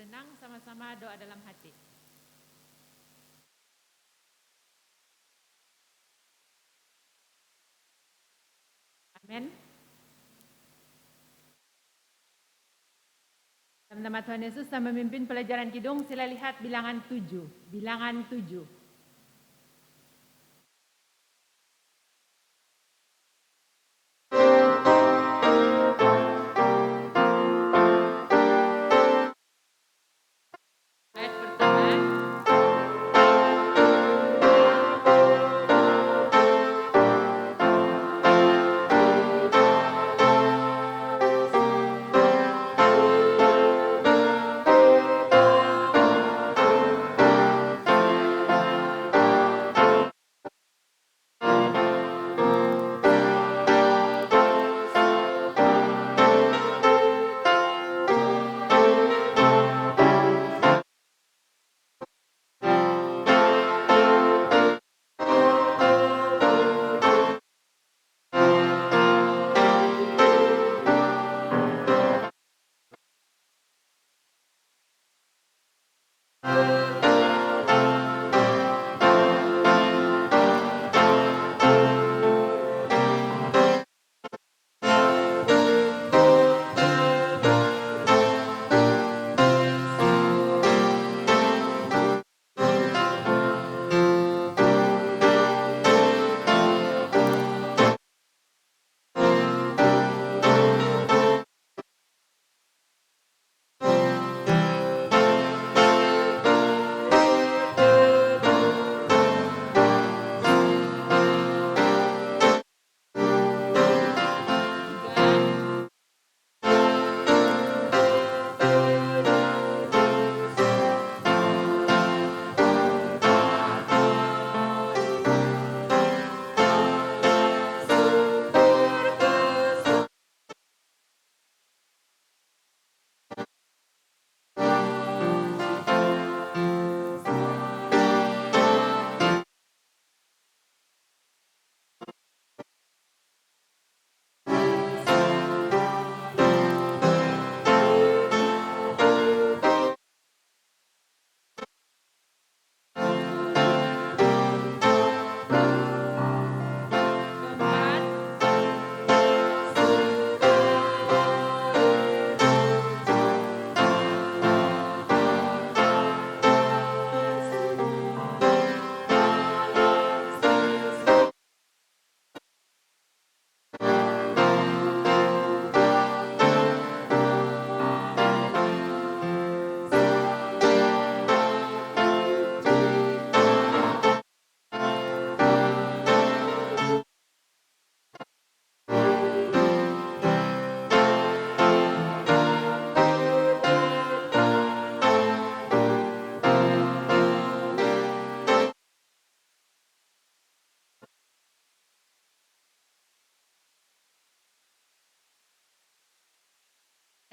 tenang, sama-sama doa dalam hati. Amin. Dalam nama Tuhan Yesus yang memimpin pelajaran Kidung, sila lihat bilangan 7. Bilangan 7. Ayat pertama.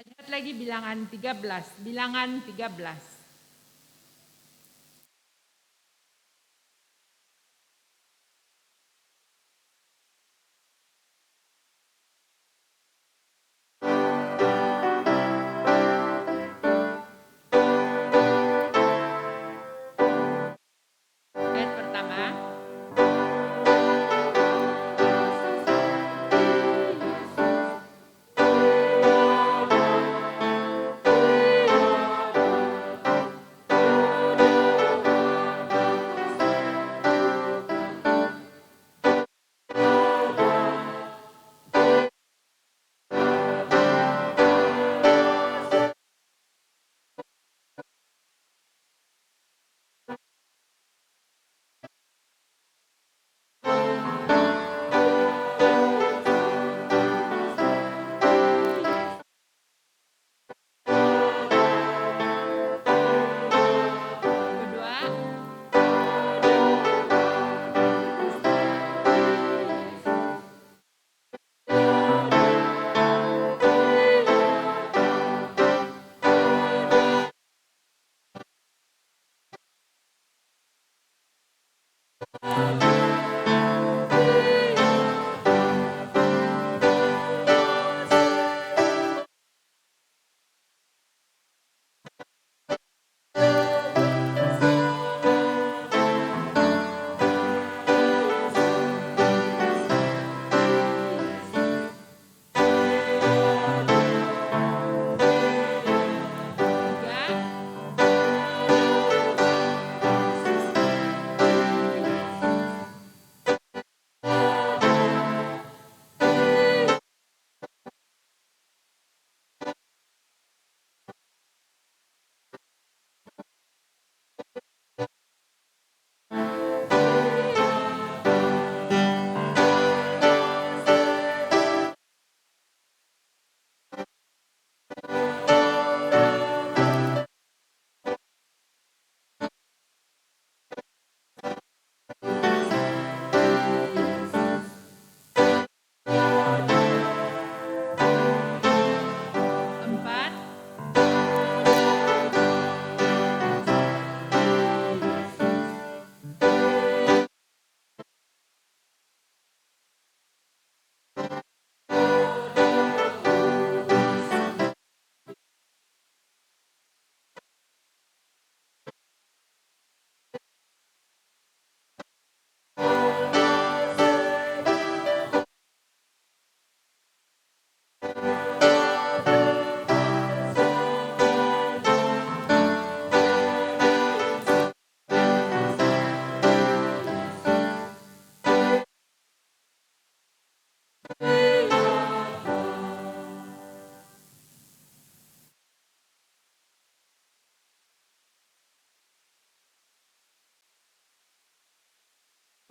Lihat lagi bilangan 13. Bilangan 13. Ayat pertama.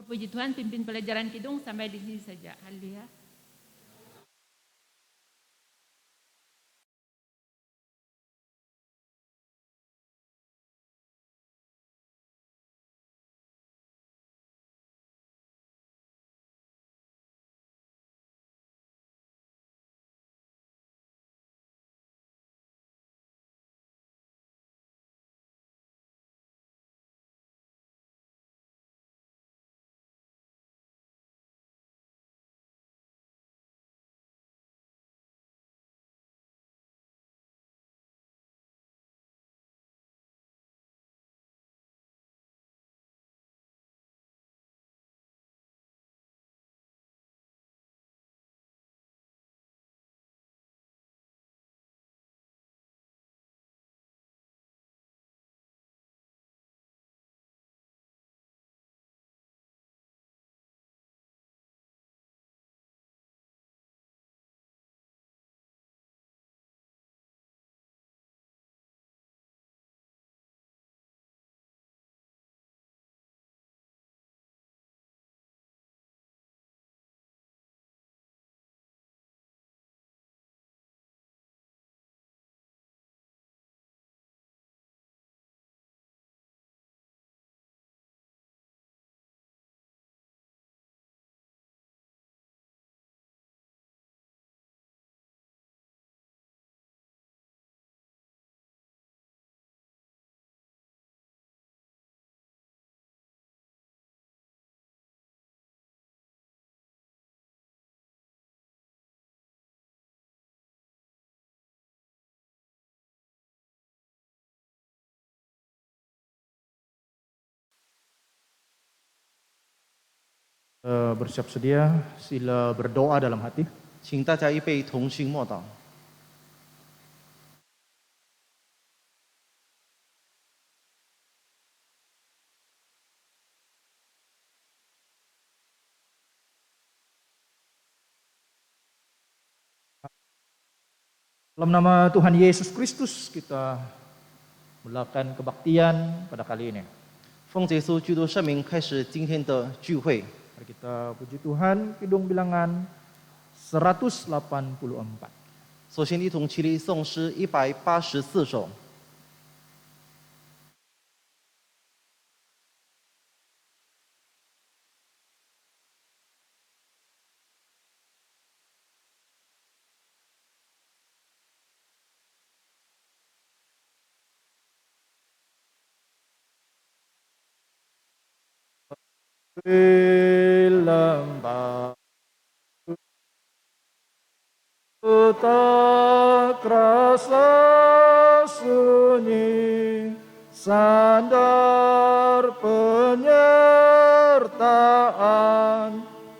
Puji Tuhan, pimpin pelajaran Kidung sampai di sini saja. Haleluya. Bersiap sedia, sila berdoa dalam hati. 请大家预备同心默祷。 Dalam nama Tuhan Yesus Kristus kita melakukan kebaktian pada kali ini. 奉耶稣基督圣名开始今天的聚会。 Mari kita puji Tuhan, Kidung bilangan 184. 首先一同起立颂诗184首。 Lembah tak rasa sunyi, sandar penyertaan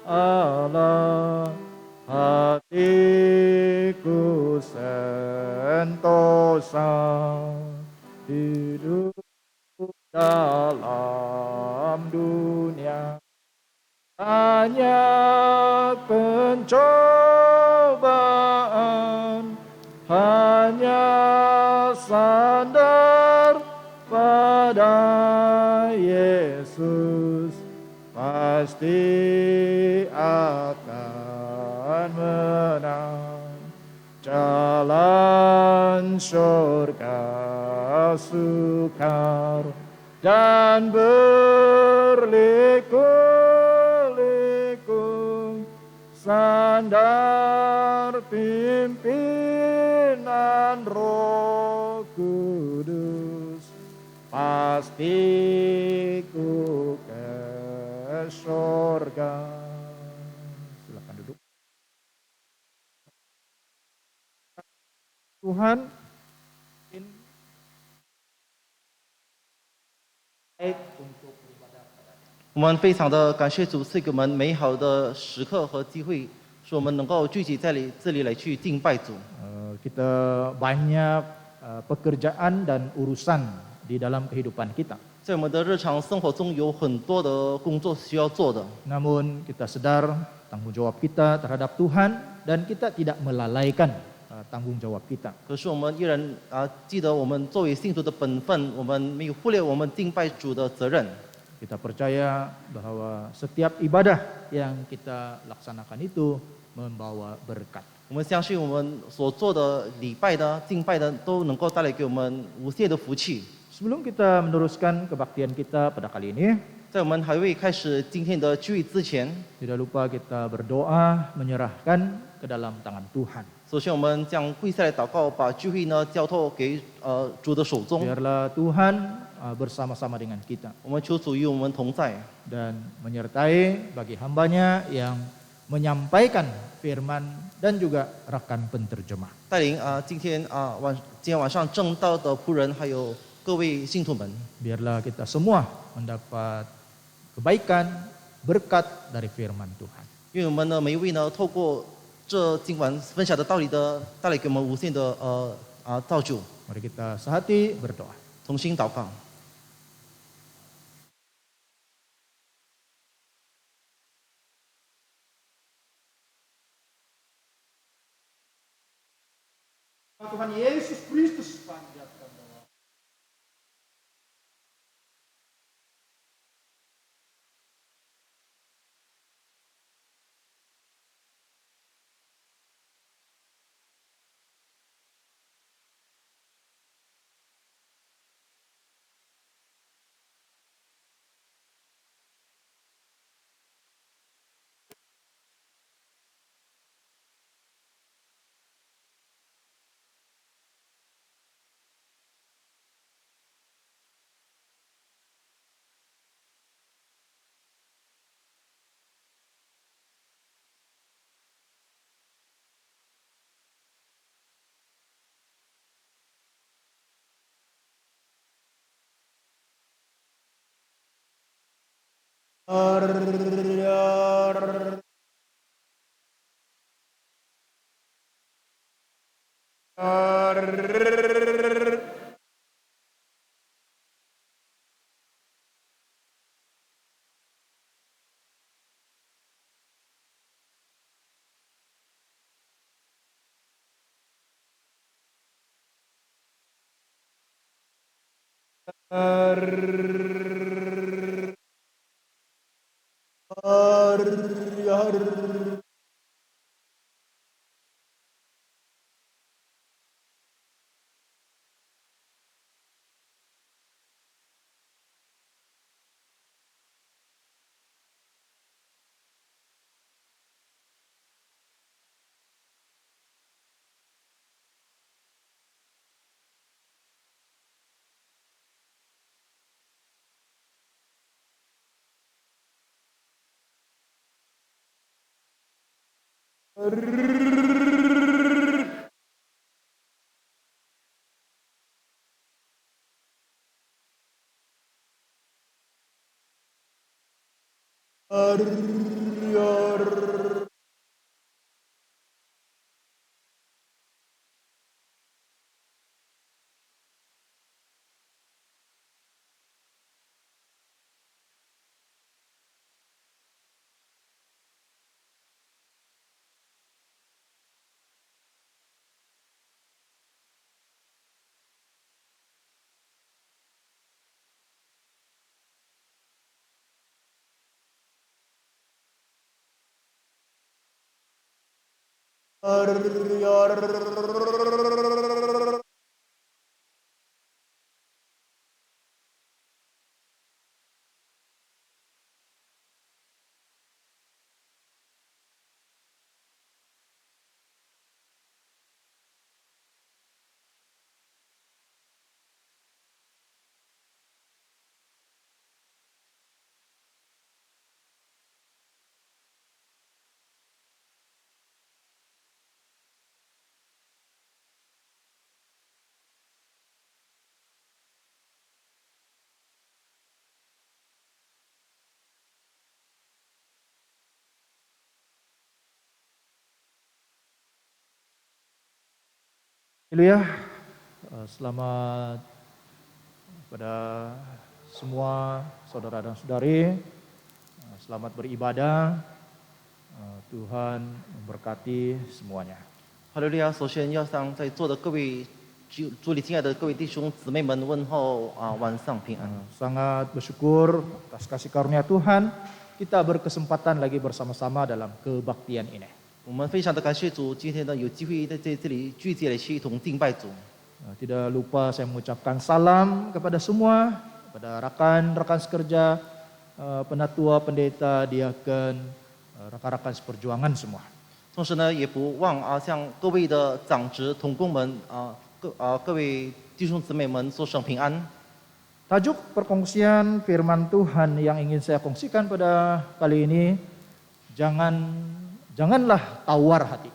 Allah, hatiku sentosa hidup dalam dunia. Hanya pencobaan, hanya sandar pada Yesus, pasti akan menang. Jalan surga sukar dan berliku-liku, sandar pimpinan Roh Kudus, pasti ku ke surga. Silakan duduk. Tuhan, baik untuk 我们非常的感谢主赐给我们美好的时刻和机会，使我们能够聚集在这里来去敬拜主。 kita banyak pekerjaan dan urusan di dalam kehidupan kita. 在我们的日常生活中有很多的工作需要做的， Namun kita sadar tanggung jawab kita terhadap Tuhan dan kita tidak melalaikan tanggung jawab kita. 可是我们依然记得我们作为信徒的本分，我们没有忽略我们敬拜主的责任。Kita percaya bahwa setiap ibadah yang kita laksanakan itu membawa berkat. 我们相信我们所做的礼拜的、敬拜的，都能够带来给我们无限的福气。 Sebelum kita meneruskan kebaktian kita pada kali ini, 在我们还未开始今天的聚会之前， tidak lupa kita berdoa menyerahkan ke dalam tangan Tuhan. 首先我们将跪下来祷告，把聚会呢交托给主的手中。 Biarlah Tuhan bersama-sama dengan kita 我们求主与我们同在， dan menyertai bagi hambanya yang menyampaikan firman dan juga rekan penterjemah. 带领今天晚上正道的仆人，还有各位信徒们， Biarlah kita semua mendapat kebaikan, berkat dari firman Tuhan. 愿我们呢每一位呢透过这今晚分享的道理的，带来给我们无限的造就。 Mari kita sehati berdoa. 同心祷告。 Tuhan Yesus Kristus panjatkan doa. Haleluya. Selamat pada semua saudara dan saudari. Selamat beribadah. Tuhan memberkati semuanya. 哈利路亚！首先要向在座的各位主里亲爱的各位弟兄姊妹们，问候晚上平安。 Sangat bersyukur atas kasih karunia Tuhan, kita berkesempatan lagi bersama-sama dalam kebaktian ini. 我们非常的感谢主，今天呢有机会在这里聚集来去一同敬拜主。 Tidak lupa saya mengucapkan salam kepada semua, kepada rekan-rekan sekerja, penatua, pendeta, diaken, rekan-rekan seperjuangan semua. 同时呢，也不忘向各位的长职同工们各位弟兄姊妹们说声平安。 Tajuk perkongsian firman Tuhan yang ingin saya kongsikan pada kali ini, janganlah tawar hati.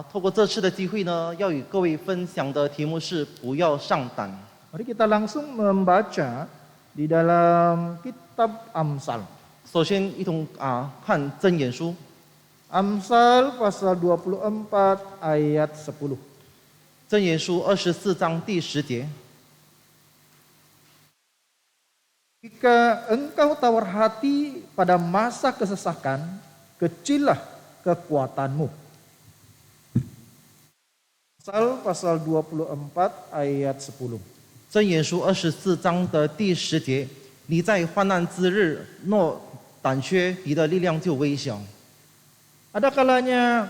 透过这次的机会呢，要与各位分享的题目是不要上胆。 Mari kita langsung membaca di dalam kitab Amsal. 首先一同看箴言书， Amsal pasal 24 ayat 10. 箴言书24章第10节。 Jika engkau tawar hati pada masa kesesakan, kecillah kekuatanmu. Amsal pasal 24 ayat 10. 箴言书24章的第10节，你在患难之日若胆怯，你的力量就微小。 Ada kalanya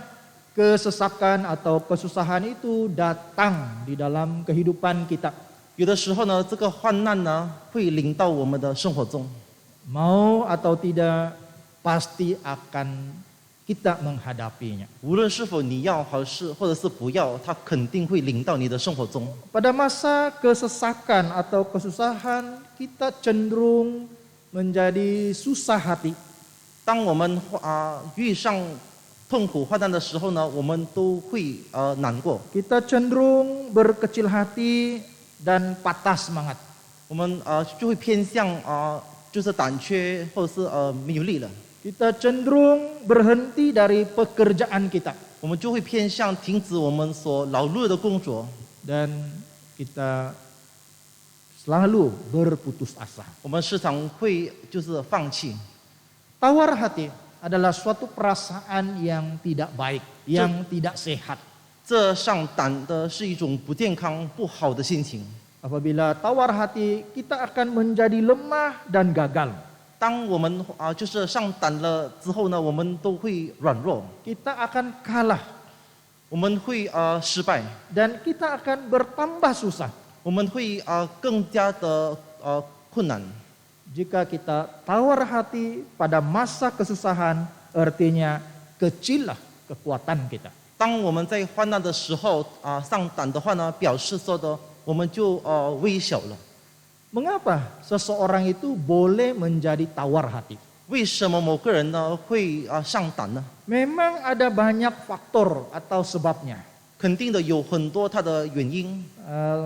kesesakan atau kesusahan itu datang di dalam kehidupan kita. 有的时候呢，这个患难呢会临到我们的生活中， Mau atau tidak, pasti akan kita menghadapinya. 无论是否你要或者是不要，它肯定会临到你的生活中。 Pada masa kesesakan atau kesusahan, kita cenderung menjadi susah hati. 当我们遇上痛苦患难的时候呢，我们都会难过， Kita cenderung berkecil hati dan patah semangat. 我们就会偏向就是胆怯或者是没有力了， Kita cenderung berhenti dari pekerjaan kita. 我们就会偏向停止我们所劳碌的工作， Dan kita selalu berputus asa. 我们时常会就是放弃。 Tawar hati adalah suatu perasaan yang tidak baik, yang tidak sehat. 这上胆的是一种不健康、不好的心情。 Apabila tawar hati, kita akan menjadi lemah dan gagal. 当我们就是上胆了之后呢，我们都会软弱， Kita akan kalah 我们会失败， dan kita akan bertambah susah 我们会更加的困难。 jika kita tawar hati pada masa kesusahan, artinya kecillah kekuatan kita. 当我们在患难的时候上胆的话呢，表示说的我们就微小了。 Mengapa seseorang itu boleh menjadi tawar hati? 为什么某个人呢会上胆呢？ Memang ada banyak faktor atau sebabnya. 肯定的有很多它的原因。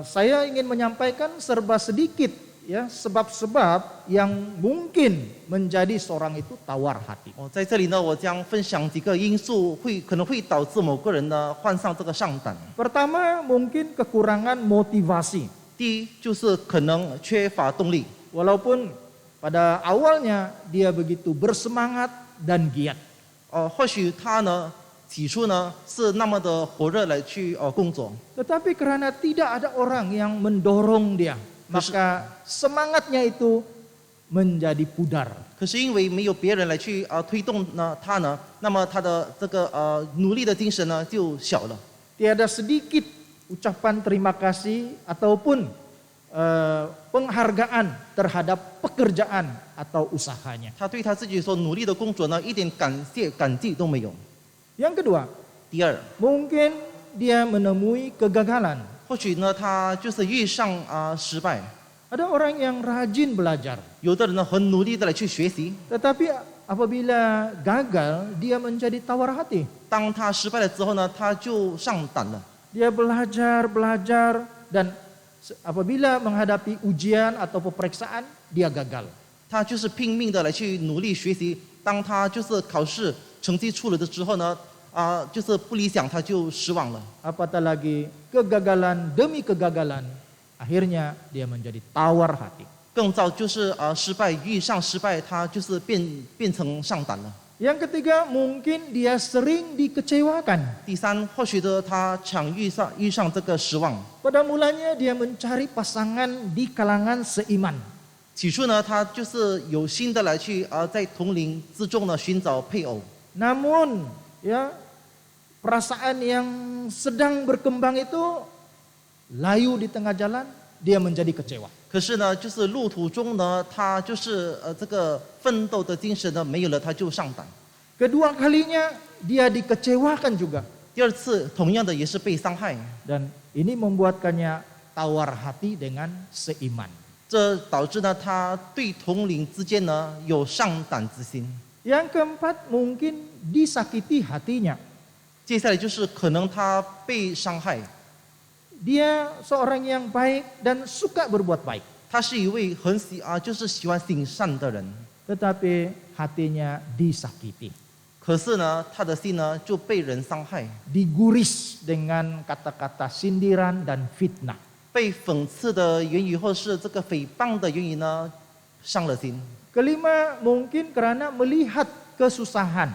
Saya ingin menyampaikan serba sedikit ya sebab-sebab yang mungkin menjadi seorang itu tawar hati. 在这里呢，我将分享几个因素可能会导致某个人呢患上这个上胆。 Pertama, mungkin kekurangan motivasi. 第一就是可能缺乏动力， Walaupun pada awalnya dia begitu bersemangat dan giat. 或许他呢起初呢是那么的火热来去工作， Tetapi karena tidak ada orang yang mendorong dia, maka semangatnya itu menjadi pudar. 可是因为没有别人来去推动他呢，那么他的这个努力的精神呢就小了。 Tiada sedikit ucapan terima kasih ataupun penghargaan terhadap pekerjaan atau usahanya. 他对他自己所努力的工作呢一点感激都没有。 Yang kedua, 第二， mungkin dia menemui kegagalan. 或许呢他就是遇上失败， Ada orang yang rajin belajar, 有的人呢很努力的来去学习， tetapi apabila gagal, dia menjadi tawar hati. 当他失败了之后呢，他就上胆了。 Dia belajar, dan apabila menghadapi ujian atau peperiksaan, dia gagal. 他就是拼命的来去努力学习，当他就是考试成绩出了的之后呢，就是不理想，他就失望了。 Apatah lagi kegagalan demi kegagalan, akhirnya dia menjadi tawar hati. 更糟就是失败遇上失败，他就是变成上胆了。Yang ketiga, mungkin dia sering dikecewakan. 第三，或许的他常遇上这个失望。 Pada mulanya dia mencari pasangan di kalangan seiman. 起初呢，他就是有心的来去在同龄之中呢寻找配偶。 Namun, ya, perasaan yang sedang berkembang itu layu di tengah jalan, dia menjadi kecewa. 可是呢，就是路途中呢，他就是这个奋斗的精神呢没有了，他就上胆。 Kedua kalinya dia dikecewakan juga. 第二次，同样的也是被伤害， Dan ini membuatkannya tawar hati dengan seiman. 这导致呢他对同龄之间呢有上胆之心。 Yang keempat, mungkin disakiti hatinya. 接下来就是可能他被伤害， Dia seorang yang baik dan suka berbuat baik. 他是一位就是喜欢行善的人， Tetapi hatinya disakiti. 可是呢他的心呢就被人伤害， Diguris dengan kata-kata sindiran dan fitnah. 被讽刺的言语或是这个诽谤的言语呢伤了心。 Kelima, mungkin karena melihat kesusahan.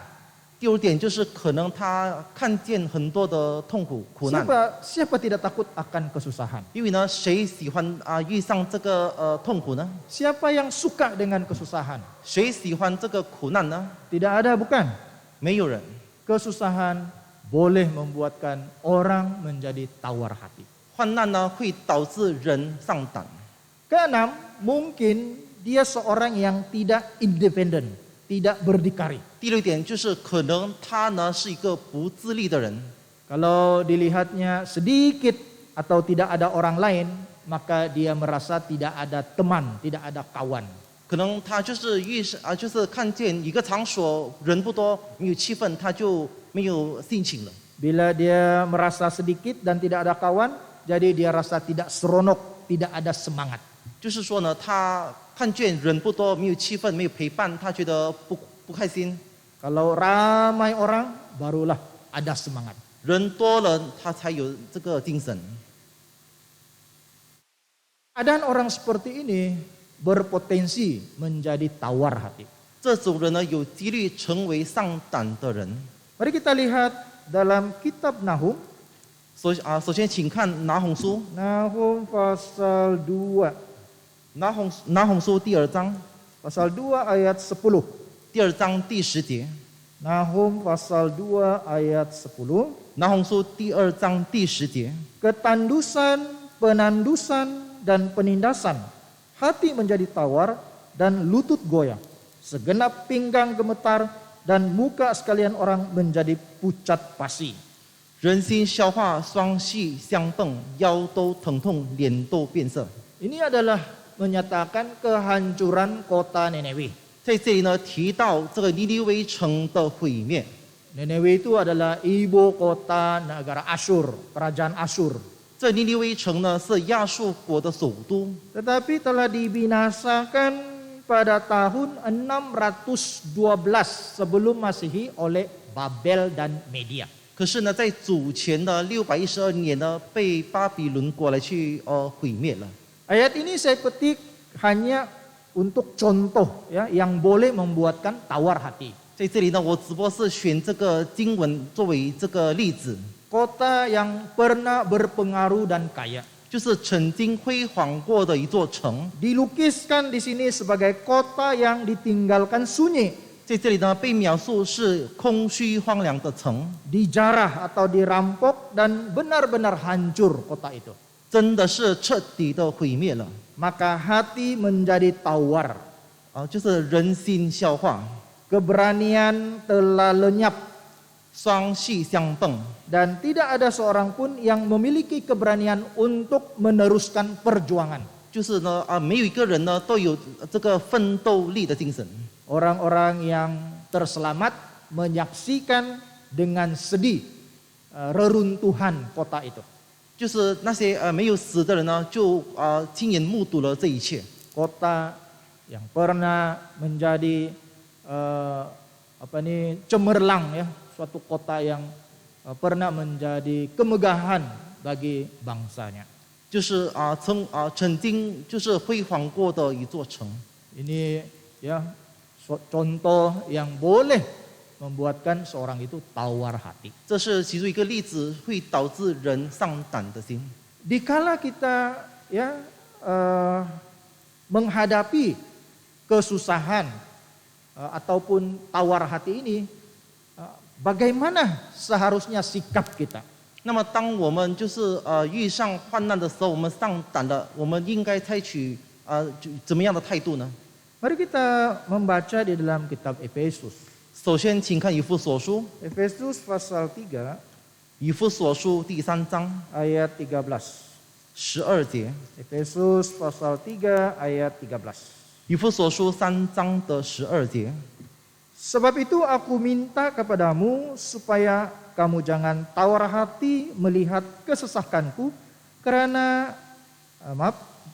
第五点就是可能他看见很多的痛苦苦难， Siapa tidak takut akan kesusahan? 因为呢谁喜欢遇上这个痛苦呢？ Siapa yang suka dengan kesusahan? 谁喜欢这个苦难呢？ Tidak ada, bukan? 没有人。 Kesusahan boleh membuatkan orang menjadi tawar hati. 患难呢会导致人上胆。 Keenam, mungkin dia seorang yang tidak independen, tidak berdikari. 第六点就是可能他呢是一个不自立的人， Kalau dilihatnya sedikit atau tidak ada orang lain, maka dia merasa tidak ada teman, tidak ada kawan. 可能他就是就是看见一个场所人不多，没有气氛，他就没有心情了。 Bila dia merasa sedikit dan tidak ada kawan, jadi dia rasa tidak seronok, tidak ada semangat. 就是说呢，他看见人不多，没有气氛，没有陪伴，他觉得不开心。 Kalau ramai orang, barulah ada semangat. 人多了，他才有这个精神。 Keadaan orang seperti ini berpotensi menjadi tawar hati. 这种人呢，有几率成为上胆的人。 Mari kita lihat dalam kitab Nahum, 首先请看拿红书， Nahum pasal 2, 拿红书第2章， pasal 2 ayat 10. 第2章第10节， Nahum pasal 2 ayat 10. 拿红书第2章第10节。 Ketandusan, penandusan, dan penindasan. Hati menjadi tawar dan lutut goyang. Segenap pinggang gemetar dan muka sekalian orang menjadi pucat pasi. 人心消化，双膝相蹦，腰都疼痛，脸都变色。 Ini adalah menyatakan kehancuran kota Nineveh. 在这里呢，提到这个尼尼微城的毁灭。 Nineveh itu adalah ibu kota negara Asyur, kerajaan Asyur. 这尼尼微城呢是亚述国的首都， Tetapi telah dibinasakan pada tahun 612 sebelum Masehi oleh Babel dan Media. 可是呢，在主前的612年呢，被巴比伦国来去毁灭了。 Ayat ini saya petik hanya untuk contoh ya yang boleh membuatkan tawar hati. 在这里呢，我只不过是选这个经文作为这个例子， Kota yang pernah berpengaruh dan kaya. 就是曾经辉煌过的一座城， Dilukiskan di sini sebagai kota yang ditinggalkan sunyi, 在这里呢被描述是空虚荒凉的城， dijarah atau dirampok dan benar-benar hancur kota itu. 真的是彻底的毁灭了 Maka hati menjadi tawar, 就是人心消化， keberanian telah lenyap, 双膝相蹦， dan tidak ada seorang pun yang memiliki keberanian untuk meneruskan perjuangan. 就是呢没有一个人呢都有这个奋斗力的精神。 Orang-orang yang terselamat menyaksikan dengan sedih reruntuhan kota itu. 就是那些没有死的人呢，就亲眼目睹了这一切。 Kota yang pernah menjadi cemerlang ya, suatu kota yang pernah menjadi kemegahan bagi bangsanya. 就是曾经就是辉煌过的一座城。 Ini ya contoh yang boleh membuatkan seorang itu tawar hati. 这是其中一个例子，会导致人丧胆的心。 Dikala kita ya menghadapi kesusahan ataupun tawar hati ini, bagaimana seharusnya sikap kita? 那么，当我们遇上患难的时候，我们丧胆了，我们应该采取怎么样的态度呢？ Mari kita membaca di dalam kitab Efesus. 首先，请看以弗所书， Efesus pasal 3以弗所书第3章 ayat 13. 12节， Efesus pasal 3 ayat 13. 以弗所书3章的12节。 Sebab itu aku minta kepadamu supaya kamu jangan tawar hati melihat kesesakanku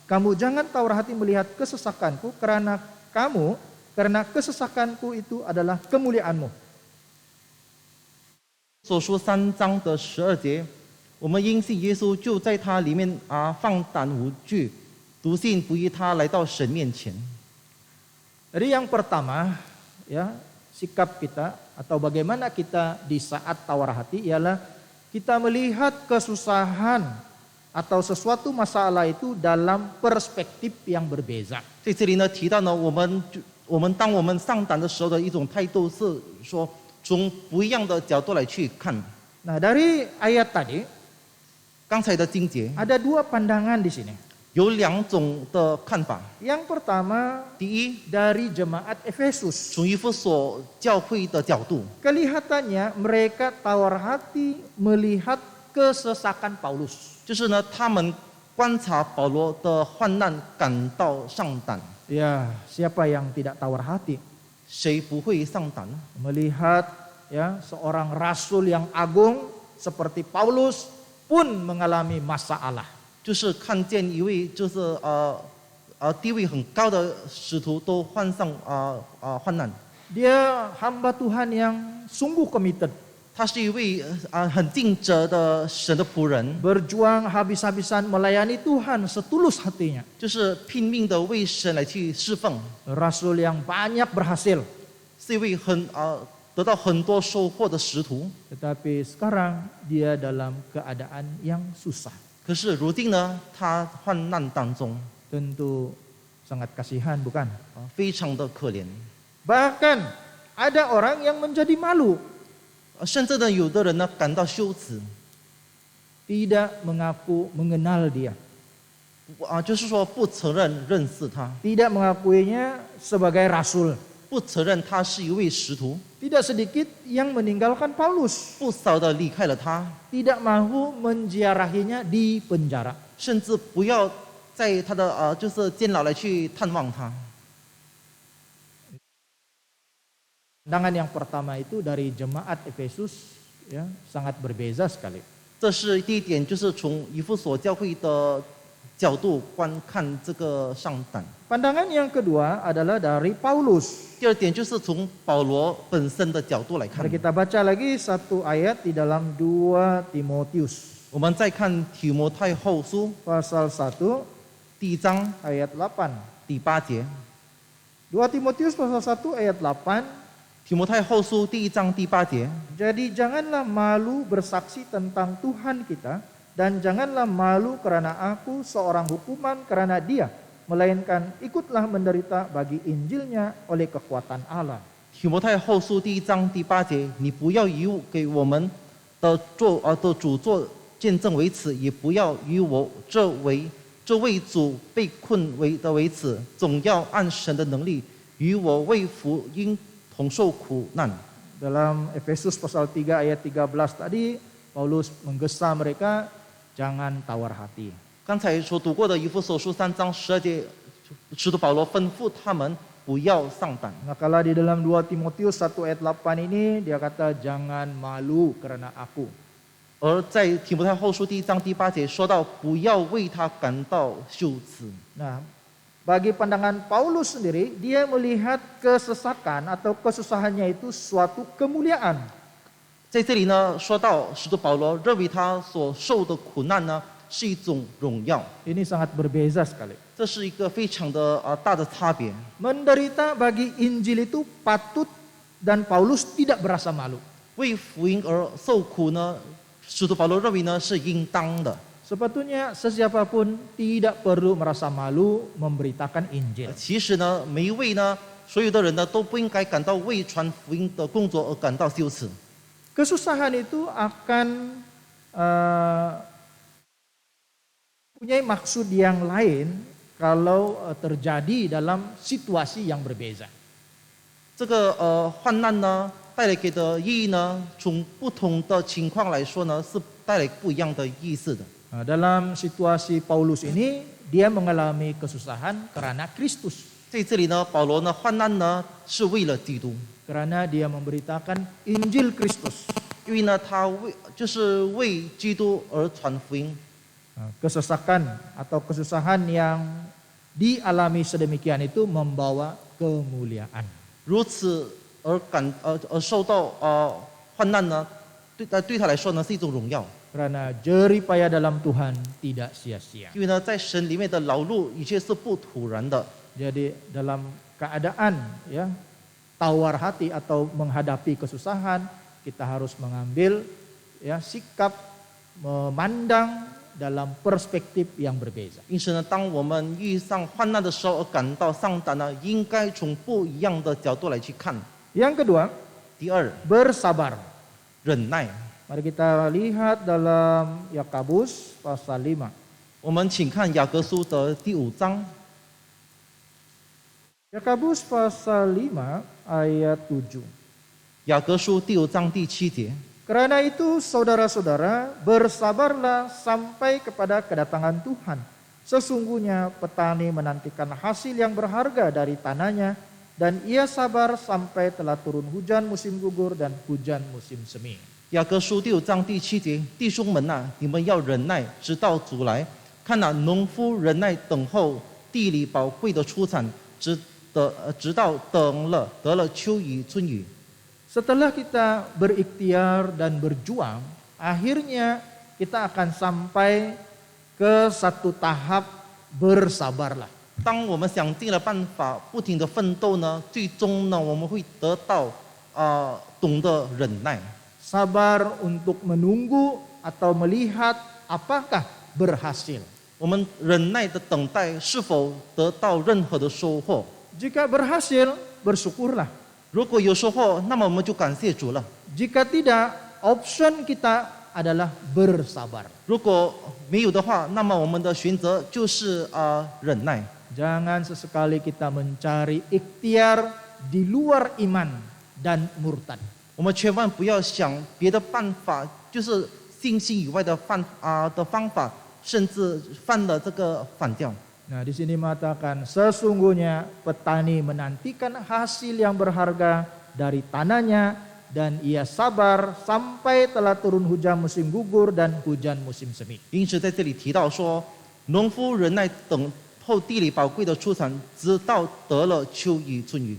kamu jangan tawar hati melihat kesesakanku karena kesesakanku itu adalah kemuliaanmu. 所书3章的12节，我们因信耶稣，就在他里面放胆无惧，笃信不疑他来到神面前。 Jadi yang pertama, ya, sikap kita atau bagaimana kita di saat tawar hati ialah kita melihat kesusahan atau sesuatu masalah itu dalam perspektif yang berbeza. 在这里呢，提到呢，当我们丧胆的时候的一种态度是说，从不一样的角度来去看。 Nah, dari ayat tadi 刚才的经节 ada dua pandangan di sini. 有2种的看法。 Yang pertama 第一， dari jemaat Efesus. 从以弗所教会的角度， Kelihatannya mereka tawar hati melihat kesesakan Paulus. 就是呢，他们观察保罗的患难，感到丧胆。 Ya, siapa yang tidak tawar hati 谁不会丧胆呢？ melihat ya seorang rasul yang agung seperti Paulus pun mengalami masalah. 就是看见一位地位很高的使徒都患上患难。 Dia hamba Tuhan yang sungguh committed, 他是一位很尽责的神的仆人， berjuang habis-habisan melayani Tuhan setulus hatinya. 就是拼命的为神来去侍奉， Rasul yang banyak berhasil, 是一位得到很多收获的使徒。 tetapi sekarang dia dalam keadaan yang susah. 可是如今呢，他患难当中， Tentu sangat kasihan, bukan? 非常的可怜。 Bahkan ada orang yang menjadi malu, 甚至呢，有的人呢感到羞耻， tidak mengaku mengenal dia, 就是说不承认识他， tidak mengakuinya sebagai rasul. 不承认他是一位使徒， Tidak sedikit yang meninggalkan Paulus, 不少的离开了他， tidak mahu menziarahinya di penjara. 甚至不要在他的监牢来去探望他。 Pandangan yang pertama itu dari jemaat Efesus, ya, sangat berbeza sekali. 这是第一点，就是从以弗所教会的角度观看这个丧胆。 Pandangan yang kedua adalah dari Paulus. 第二点就是从保罗本身的角度来看 Mari。kita baca lagi satu ayat di dalam 2 Timotius 我们再看提摩太后书 pasal 1第1章 ayat 8. 第8节。 2 Timotius pasal 1 ayat 8. 提摩太后书第1章第8节。 Jadi janganlah malu bersaksi tentang Tuhan kita, dan janganlah malu karena aku seorang hukuman karena dia, melainkan ikutlah menderita bagi Injilnya oleh kekuatan Allah. 提摩太后书第1章第8节，你不要以给我们的主做见证为耻，也不要以我这为主被困为耻，总要按神的能力与我为福音同受苦难。 Dalam Efesus pasal 3 ayat 13 tadi, Paulus menggesa mereka jangan tawar hati. 刚才所读过的以弗所书3章12节，使徒保罗吩咐他们不要丧胆。 Maka di dalam 2 Timotius 1 ayat 8 ini dia kata jangan malu karena aku. 而在提摩太后书第1章第8节说到，不要为他感到羞耻。 Nah, bagi pandangan Paulus sendiri, dia melihat kesesakan atau kesusahannya itu suatu kemuliaan. 在这里呢，说到使徒保罗认为他所受的苦难呢是一种荣耀， Ini sangat berbeza sekali. 这是一个非常的大的差别。 Menderita bagi Injil itu patut dan Paulus tidak berasa malu. 为福音而受苦呢，使徒保罗认为呢是应当的。 Sepatutnya sesiapapun tidak perlu merasa malu memberitakan Injil. 其实呢，每一位呢，所有的人呢都不应该感到为传福音的工作而感到羞耻。 Kesusahan itu akan punya maksud yang lain kalau terjadi dalam situasi yang berbeza. 这个患难呢带来给的意义呢，从不同的情况来说呢，是带来不一样的意思的。 Dalam situasi Paulus ini, dia mengalami kesusahan karena Kristus. 在这里呢，保罗呢患难呢是为了基督， Karena dia memberitakan Injil Kristus. 因为呢他就是为基督而传福音。 Kesesakan atau kesusahan yang dialami sedemikian itu membawa kemuliaan. 如此而受到患难呢，对他来说呢是一种荣耀。 Karena jerih payah dalam Tuhan tidak sia-sia. 因为呢，在神里面的劳碌，一切是不突然的。 Jadi dalam keadaan ya tawar hati atau menghadapi kesusahan, kita harus mengambil ya sikap memandang dalam perspektif yang berbeza. 因此呢，当我们遇上患难的时候，而感到上胆呢，应该从不一样的角度来去看。 Yang kedua, 第二， bersabar. 忍耐。 Mari kita lihat dalam Yakobus pasal 5. 我们请看雅各书的第5章， Yakobus pasal 5 ayat 7. 雅各书第5章第7节。 Karena itu saudara-saudara, bersabarlah sampai kepada kedatangan Tuhan. Sesungguhnya petani menantikan hasil yang berharga dari tanahnya, dan ia sabar sampai telah turun hujan musim gugur dan hujan musim semi. 雅各书第5章第7节，弟兄们呐、你们要忍耐，直到主来。看那农夫忍耐等候地里宝贵的出产，直到得了秋雨春雨。 Setelah kita berikhtiar dan berjuang, akhirnya kita akan sampai ke satu tahap bersabarlah. 当我们想尽了办法，不停的奋斗呢，最终呢，我们会得到懂得忍耐。 Sabar untuk menunggu atau melihat apakah berhasil. 我们忍耐的等待是否得到任何的收获？ Jika berhasil, bersyukurlah. 如果有收获，那么我们就感谢主了。 Jika tidak, option kita adalah bersabar. 如果没有的话，那么我们的选择就是忍耐。 Jangan sesekali kita mencari ikhtiar di luar iman dan murtad. 我们千万不要想别的办法，就是信心以外的方法，甚至犯了这个反调。 Nah, di sini mengatakan sesungguhnya petani menantikan hasil yang berharga dari tanahnya dan ia sabar sampai telah turun hujan musim gugur dan hujan musim semi. 因此在这里提到说，农夫忍耐等候地里宝贵的出产，直到得了秋雨春雨。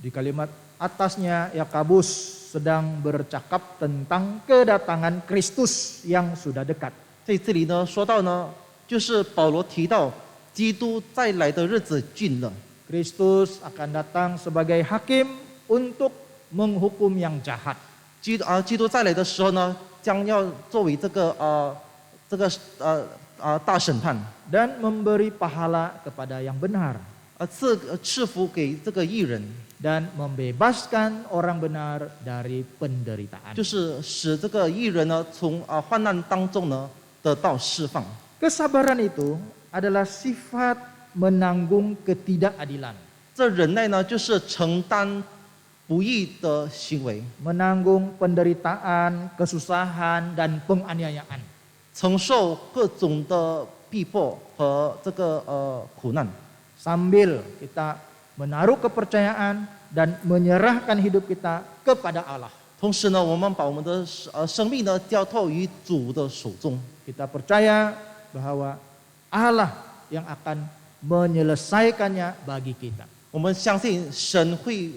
Di kalimat atasnya Yakobus sedang bercakap tentang kedatangan Kristus yang sudah dekat. 在这里呢，说到呢，就是保罗提到基督再来的日子近了。 Kristus akan datang sebagai hakim untuk menghukum yang jahat. 基督再来的时候呢，将要作为这个大审判， Dan memberi pahala kepada yang benar. 赐福给这个义人， Dan membebaskan orang benar dari penderitaan. 就是使这个义人呢从患难当中呢得到释放。 Kesabaran itu adalah sifat menanggung ketidakadilan. 这忍耐呢，就是承担不义的行为， Menanggung penderitaan, kesusahan, dan penganiayaan. 承受各种的逼迫和这个苦难。 Sambil kita menaruh kepercayaan dan menyerahkan hidup kita kepada Allah. 同时呢，我们把我们的生命呢交托于主的手中。 Kita percaya bahwa Allah yang akan menyelesaikannya bagi kita. 我们相信神会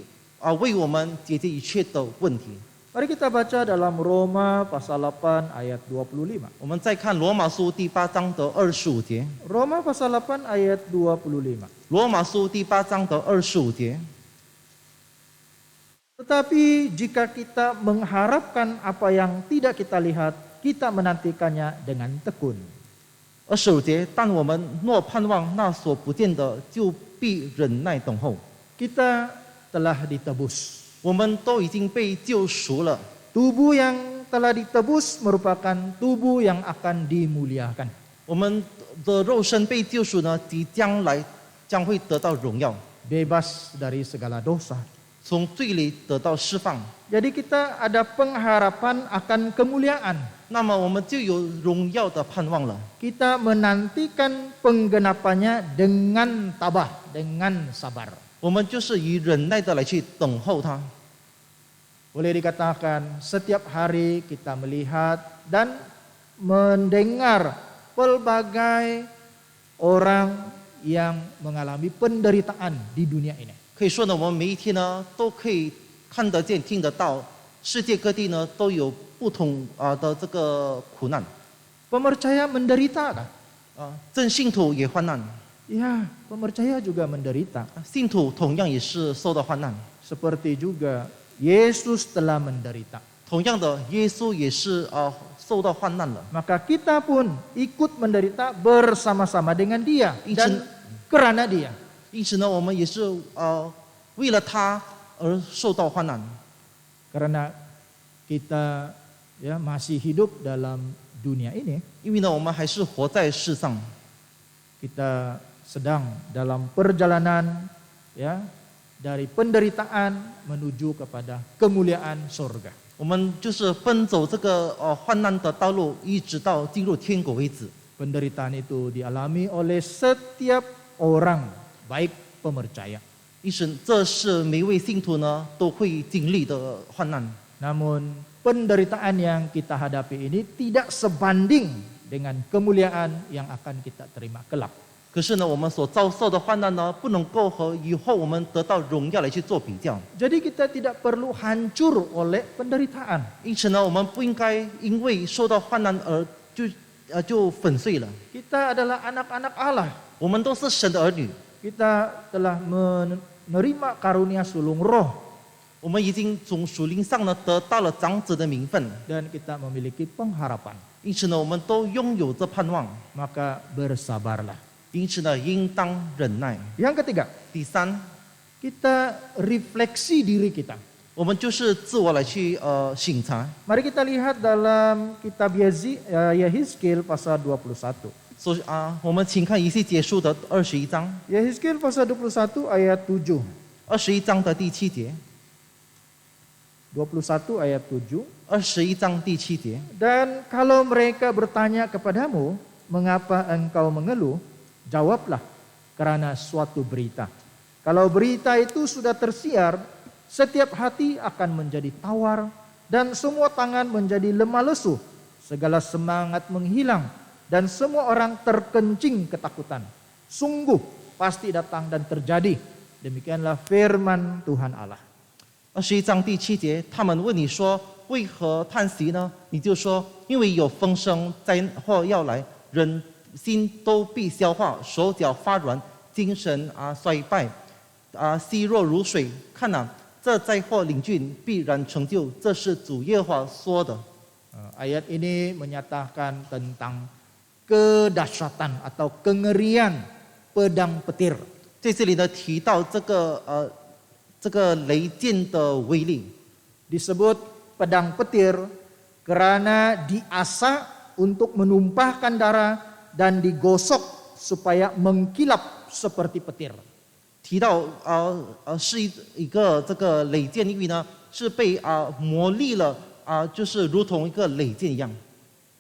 为我们解决一切的问题。 Mari kita baca dalam Roma pasal 8 ayat 25. 我们再看罗马书第8章的25节， Roma pasal 8 ayat 25. 罗马书第8章的25节， Tetapi jika kita mengharapkan apa yang tidak kita lihat, kita menantikannya dengan tekun. 19节，但我们若盼望那所不见的，就必忍耐等候。 Kita telah ditebus. 我们都已经被救赎了， Tubuh yang telah ditebus merupakan tubuh yang akan dimuliakan. 我们的肉身被救赎呢，即将来将会得到荣耀， Bebas dari segala dosa. 从罪里得到释放。 Jadi kita ada pengharapan akan kemuliaan. 那么我们就有荣耀的盼望了。 Kita menantikan penggenapannya dengan tabah, dengan sabar. 我们就是以忍耐的来去等候它。 Boleh dikatakan setiap hari kita melihat dan mendengar pelbagai orang yang mengalami penderitaan di dunia ini. 可以说呢，我们每一天呢都可以看得见、听得到，世界各地呢都有不同的这个苦难 Pemercaya menderita kan? 真信徒也患难， Ya, pemercaya juga menderita. 信徒同样也是受到患难。 Seperti juga Yesus telah menderita. 同样的，耶稣也是受到患难了。 Maka kita pun ikut menderita bersama-sama dengan dia dan karena dia. 因此呢，我们也是为了他而受到患难， Karena kita ya masih hidup dalam dunia ini, 因为呢，我们还是活在世上， kita sedang dalam perjalanan ya dari penderitaan menuju kepada kemuliaan surga. 我们就是奔走这个患难的道路，一直到进入天国为止。 Penderitaan itu dialami oleh setiap orang, baik pemercaya. 因此，这是每位信徒呢都会经历的患难。 Namun penderitaan yang kita hadapi ini tidak sebanding dengan kemuliaan yang akan kita terima kelak. 可是呢，我们所遭受的患难呢，不能够和以后我们得到荣耀来去做比较。 Jadi kita tidak perlu hancur oleh penderitaan. 因此呢，我们不应该因为受到患难而就粉碎了。 Kita adalah anak-anak Allah. 我们都是神的儿女， Kita telah menerima karunia sulung roh 我们已经从属灵上呢得到了长子的名分， dan kita memiliki pengharapan. 因此呢，我们都拥有这盼望。 Maka bersabarlah. 因此呢，应当忍耐。 Yang ketiga, 第三， kita refleksi diri kita. 我们就是自我来去省察。 Mari kita lihat dalam kitab Yehezkiel pasal 21. 我们请看以西结书的21章， Yehezkiel pasal 21 ayat 7. 21章的第7节， 21 ayat 7. 21章第7节。 Dan kalau mereka bertanya kepadamu, mengapa engkau mengeluh? Jawablah, karena suatu berita. Kalau berita itu sudah tersiar, setiap hati akan menjadi tawar dan semua tangan menjadi lemah lesu. Segala semangat menghilang dan semua orang terkencing ketakutan. Sungguh pasti datang dan terjadi. Demikianlah firman Tuhan Allah. 21章第7节，他们问你说为何叹息呢？你就说因为有风声灾祸要来，人心都必消化，手脚发软，精神衰败，虚弱如水。看哪，这灾祸临近，必然成就，这是主耶和华说的。 Ayat ini menyatakan tentang kedahsyatan atau kengerian pedang petir. 在这里呢，提到这个雷剑的威力， Disebut pedang petir karena diasah untuk menumpahkan darah dan digosok supaya mengkilap seperti petir. 提到是一个这个雷剑，因为呢是被磨砺了就是如同一个雷剑一样。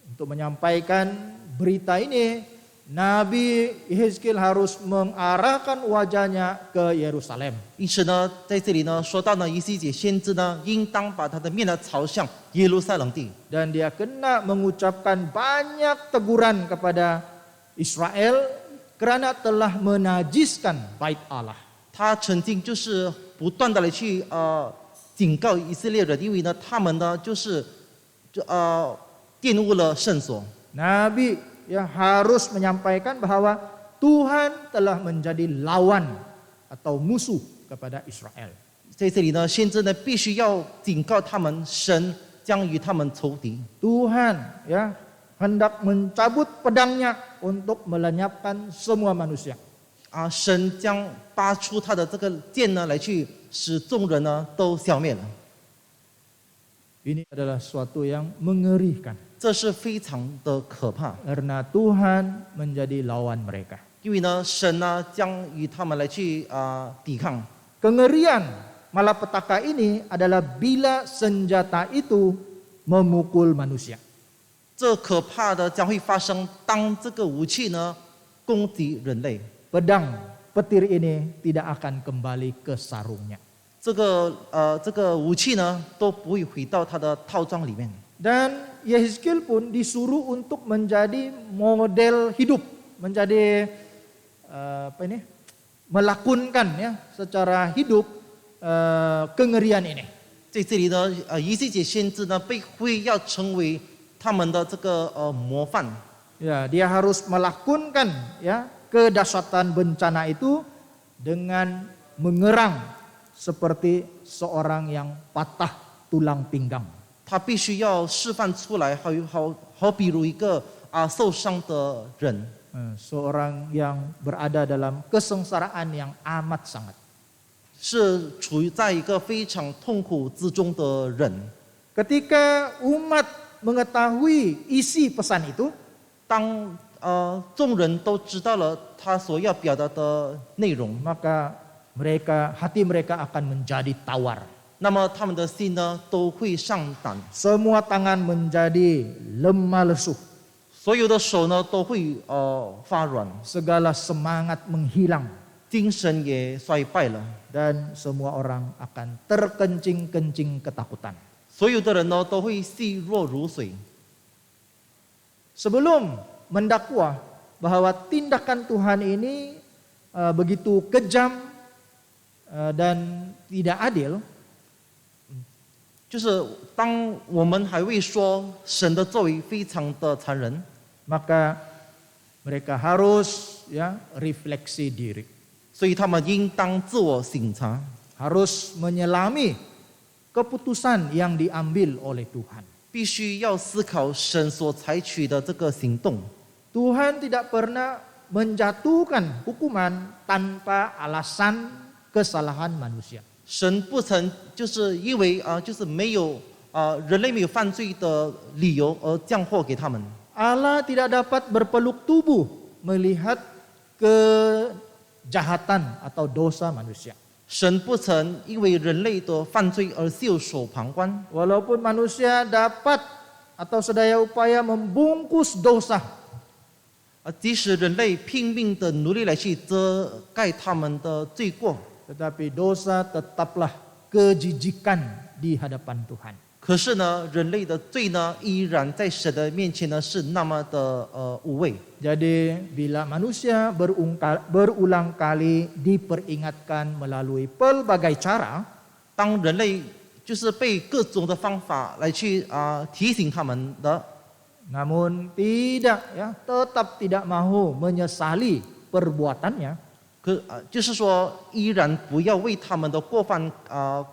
Untuk menyampaikan berita ini, Nabi Yehezkiel harus mengarahkan wajahnya ke Yerusalem. 因此呢，在这里呢说到呢，以西结先知呢，应当把他的面呢朝向耶路撒冷地。 Dan dia kena mengucapkan banyak teguran kepada Israel karena telah menajiskan bait Allah. 他曾经就是不断的来去警告以色列人，因为呢他们呢就是玷污了圣所。 Nabi ya harus menyampaikan bahwa Tuhan telah menjadi lawan atau musuh kepada Israel. 在这里呢，先知呢必须要警告他们，神将与他们仇敌。 Tuhan ya hendak mencabut pedangnya untuk melenyapkan semua manusia. 神将拔出他的这个剑呢，来去使众人呢都消灭了。 Ini adalah suatu yang mengerikan 这是非常的可怕， karena Tuhan menjadi lawan mereka. 因为呢，神呢将与他们来去抵抗。 Kengerian malapetaka ini adalah bila senjata itu memukul manusia. 这可怕的将会发生，当这个武器呢攻击人类， Pedang petir ini tidak akan kembali ke sarungnya. 这个武器呢都不会回到他的套装里面。 Dan Yehezkiel pun disuruh untuk menjadi model hidup, menjadi melakonkan ya secara hidup kengerian ini. 在这里呢，以西结先知呢会要成为他们的这个模范。 Ya, dia harus melakonkan ya kedahsyatan bencana itu dengan mengerang seperti seorang yang patah tulang pinggang. 他必须要示范出来，好比如一个受伤的人， Seorang yang berada dalam kesengsaraan yang amat sangat. 是处于在一个非常痛苦之中的人。 Ketika umat mengetahui isi pesan itu, 当众人都知道了他所要表达的内容， maka hati mereka akan menjadi tawar. 那么他们的心呢都会上胆， Semua tangan menjadi lemah lesuh. 所有的手呢都会发软， Segala semangat menghilang. 精神也衰败了。 Dan semua orang akan terkencing-kencing ketakutan. 所有的人呢都会细若如水。 Sebelum mendakwa bahwa tindakan Tuhan ini begitu kejam dan tidak adil, 就是当我们还未说神的作为非常的残忍， maka mereka harus ya refleksi diri, 所以他们应当自我省察， harus menyelami keputusan yang diambil oleh Tuhan. 必须要思考神所采取的这个行动。 Tuhan tidak pernah menjatuhkan hukuman tanpa alasan kesalahan manusia. 神不曾就是因为就是没有人类没有犯罪的理由而降祸给他们。 Allah tidak dapat berpeluk tubuh melihat kejahatan atau dosa manusia. 神不曾因为人类的犯罪而袖手旁观， Walaupun manusia dapat atau sedaya upaya membungkus dosa, 即使人类拼命的努力来去遮盖他们的罪过， tetapi dosa tetaplah kejijikan di hadapan Tuhan. 可是呢，人类的罪呢，依然在神的面前呢是那么的无谓。 Jadi bila manusia berulang kali diperingatkan melalui pelbagai cara, 当人类就是被各种的方法来去提醒他们的， namun tetap tidak mau menyesali perbuatannya, 就是说依然不要为他们的过犯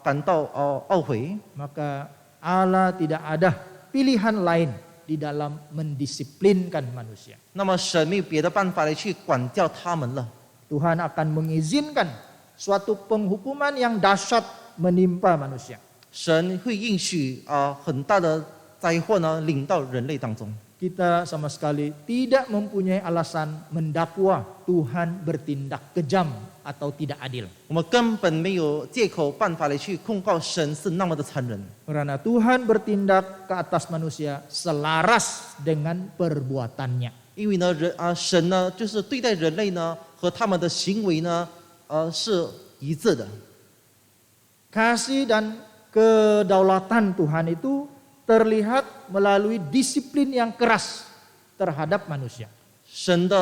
感到懊悔， maka Allah tidak ada pilihan lain di dalam mendisiplinkan manusia. 那么神没有别的办法来去管教他们了。 Tuhan akan mengizinkan suatu penghukuman yang dahsyat menimpa manusia. 神会允许很大的灾祸呢临到人类当中。 Kita sama sekali tidak mempunyai alasan mendakwa Tuhan bertindak kejam atau tidak adil. 我们根本没有借口办法来去控告神是那么的残忍， Karena Tuhan bertindak ke atas manusia selaras dengan perbuatannya. 因为呢神呢就是对待人类呢和他们的行为呢是一致的。 Kasih dan kedaulatan Tuhan itu terlihat melalui disiplin yang keras terhadap manusia. 神的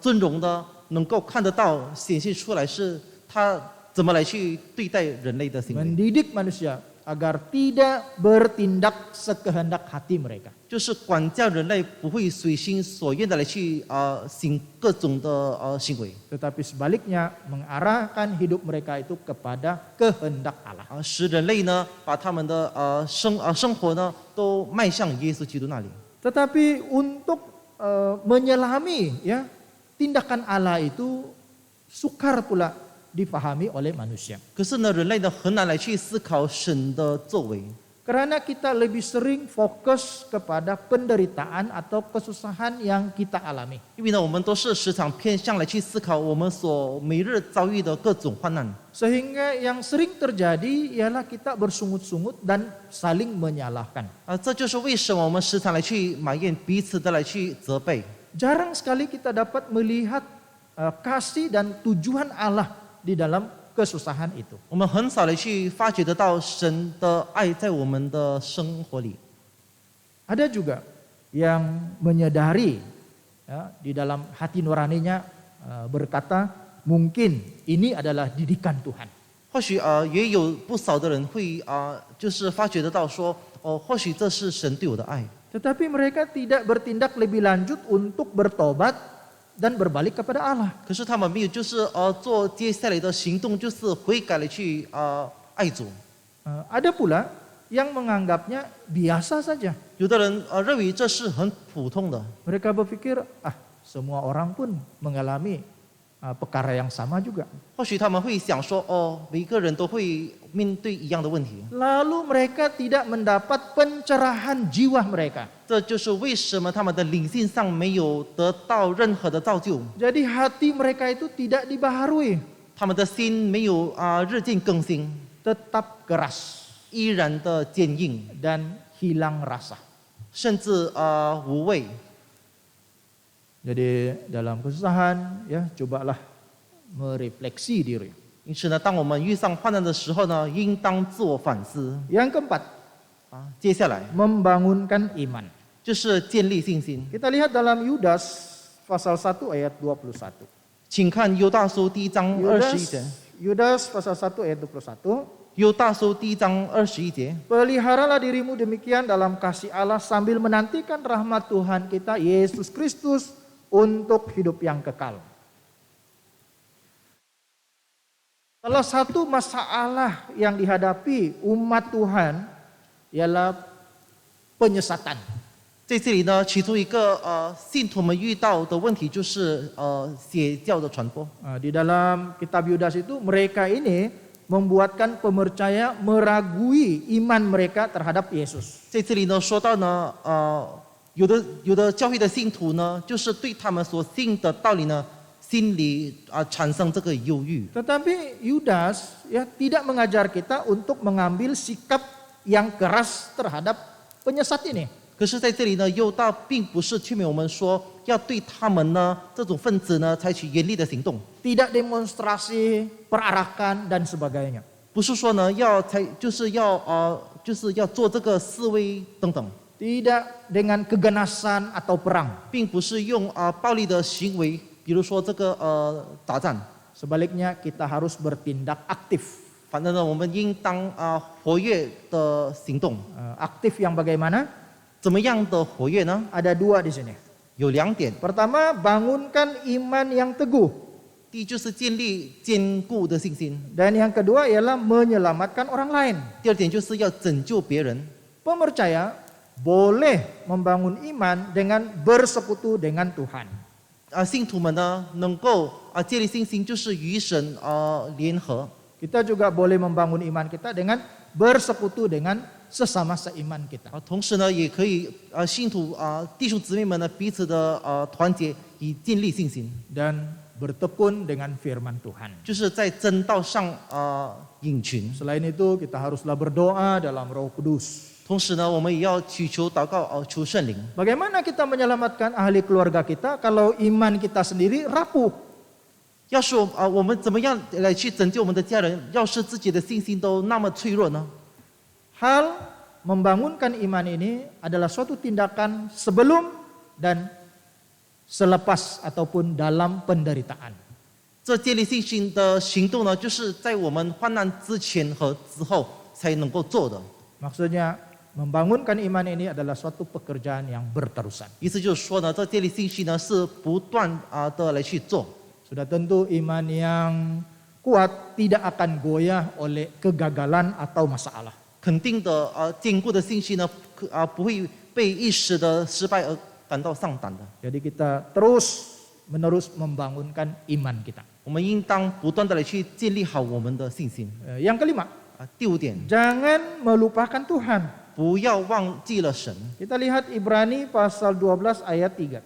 尊荣呢能够看得到显现出来是他怎么来去对待人类的行为。 Mendidik manusia agar tidak bertindak sekehendak hati mereka. 就是管教人类不会随心所愿的来去行各种的行为， Tetapi sebaliknya mengarahkan hidup mereka itu kepada kehendak Allah. 使人类呢把他们的生活呢都迈向耶稣基督那里。 Tetapi untuk menyelami ya tindakan Allah itu sukar pula dipahami oleh manusia. 可是呢，人类呢很难来去思考神的作为， Karena kita lebih sering fokus kepada penderitaan atau kesusahan yang kita alami. 因为呢我们都是时常偏向来去思考我们所每日遭遇的各种患难。 Sehingga yang sering terjadi ialah kita bersungut-sungut dan saling menyalahkan. 这就是为什么我们时常来去埋怨，彼此的来去责备。 Jarang sekali kita dapat melihat kasih dan tujuan Allah di dalam kesusahan itu. 我们很少来去发觉得到神的爱在我们的生活里。 Ada juga yang menyadari ya, di dalam hati nuraninya berkata mungkin ini adalah didikan Tuhan. 或许也有不少的人会就是发觉得到说，或许这是神对我的爱。 Tetapi mereka tidak bertindak lebih lanjut untuk bertobat dan berbalik kepada Allah. 可是他们没有就是做接下来的行动，就是悔改来去爱主。 Ada pula yang menganggapnya biasa saja. 有的人认为这是很普通的， Mereka berpikir semua orang pun mengalami perkara yang sama juga. 或许他们会想说，每个人都会面对一样的问题。 Lalu mereka tidak mendapat pencerahan jiwa mereka. 这就是为什么他们的灵性上没有得到任何的造就， Jadi hati mereka itu tidak dibaharui, 他们的心没有日渐更新， tetap keras 依然的坚硬， dan hilang rasa. 甚至无味。 Jadi dalam kesusahan ya cobalah merefleksi diri. 因此呢，当我们遇上患难的时候呢，应当自我反思。 Yang keempat, 接下来 membangunkan iman. 就是建立信心。 Kita lihat dalam Yudas pasal 1 ayat 21. 请看犹大书第1章21节。 Yudas pasal 1 ayat 21. 犹大书第1章21节。 Peliharalah dirimu demikian dalam kasih Allah sambil menantikan rahmat Tuhan kita Yesus Kristus untuk hidup yang kekal. Salah satu masalah yang dihadapi umat Tuhan ialah penyesatan. 在这里呢，其中一个信徒们遇到的问题就是邪教的传播。 Di dalam kitab Yudas itu mereka ini membuatkan pemercaya meragui iman mereka terhadap Yesus. 在这里呢，说到呢，有的教会的信徒呢，就是对他们所信的道理呢，心里产生这个忧郁。 Tetapi Yudas ya tidak mengajar kita untuk mengambil sikap yang keras terhadap penyesat ini. 可是在这里呢，犹大并不是劝勉我们说要对他们呢这种分子呢采取严厉的行动， Tidak demonstrasi, perarakan dan sebagainya. 不是说呢就是要做这个示威等等， Tidak dengan keganasan atau perang. 并不是用暴力的行为，比如说这个打战。 Sebaliknya kita harus bertindak aktif. 反正呢，我们应当活跃的行动。 Aktif yang bagaimana? 怎么样的活跃呢？ Ada dua di sini. 有2点， Pertama, bangunkan iman yang teguh. 第一就是建立坚固的信心， Dan yang kedua ialah menyelamatkan orang lain. 第二点就是要拯救别人。 Pemercaya boleh membangun iman dengan bersekutu dengan Tuhan. 信徒们呢能够建立信心，就是与神联合。 Kita juga boleh membangun iman kita dengan bersekutu dengan sesama seiman kita. 同时呢，也可以信徒弟兄姊妹们呢彼此的团结，以建立信心， Dan bertekun dengan firman Tuhan. 就是在真道上引群。 Selain itu kita haruslah berdoa dalam Roh Kudus. 同时呢，我们也要祈求祷告求圣灵。 Bagaimana kita menyelamatkan ahli keluarga kita kalau iman kita sendiri rapuh? 要是我们怎么样来去拯救我们的家人？要是自己的信心都那么脆弱呢？ Hal membangunkan iman ini adalah suatu tindakan sebelum dan selepas ataupun dalam penderitaan. 这建立信心的行动呢，就是在我们患难之前和之后，才能够做的。 Maksudnya membangunkan iman ini adalah suatu pekerjaan yang berterusan. 意思就是说呢，这建立信心呢是不断的来去做。 Sudah tentu iman yang kuat tidak akan goyah oleh kegagalan atau masalah. 肯定的坚固的信心呢，不会被一时的失败而感到丧胆的。 Jadi kita terus menerus membangunkan iman kita. 我们应当不断的来去建立好我们的信心。 Yang kelima, 第五点， jangan melupakan Tuhan. 不要忘记了神。 Kita lihat Ibrani pasal 12 ayat 3.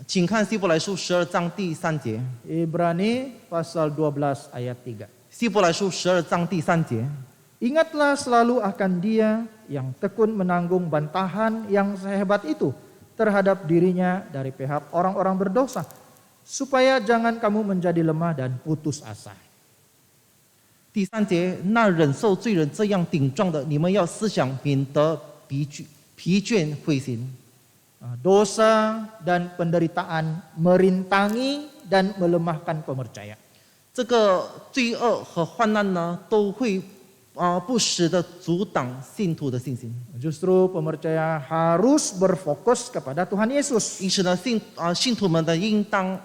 请看希伯来书12章第3节。 Ibrani pasal 12 ayat 3. 希伯来书12章第3节。 Ingatlah selalu akan Dia yang tekun menanggung bantahan yang sehebat itu terhadap dirinya dari pihak orang-orang berdosa, supaya jangan kamu menjadi lemah dan putus asa. 第3节，那忍受罪人这样顶撞的，你们要思想，免得疲倦灰心。 Dosa dan penderitaan merintangi dan melemahkan pemercaya. 这个罪恶和患难呢，都会不时的阻挡信徒的信心。 Justru pemercaya harus berfokus kepada Tuhan Yesus. 因此呢，信徒们的应当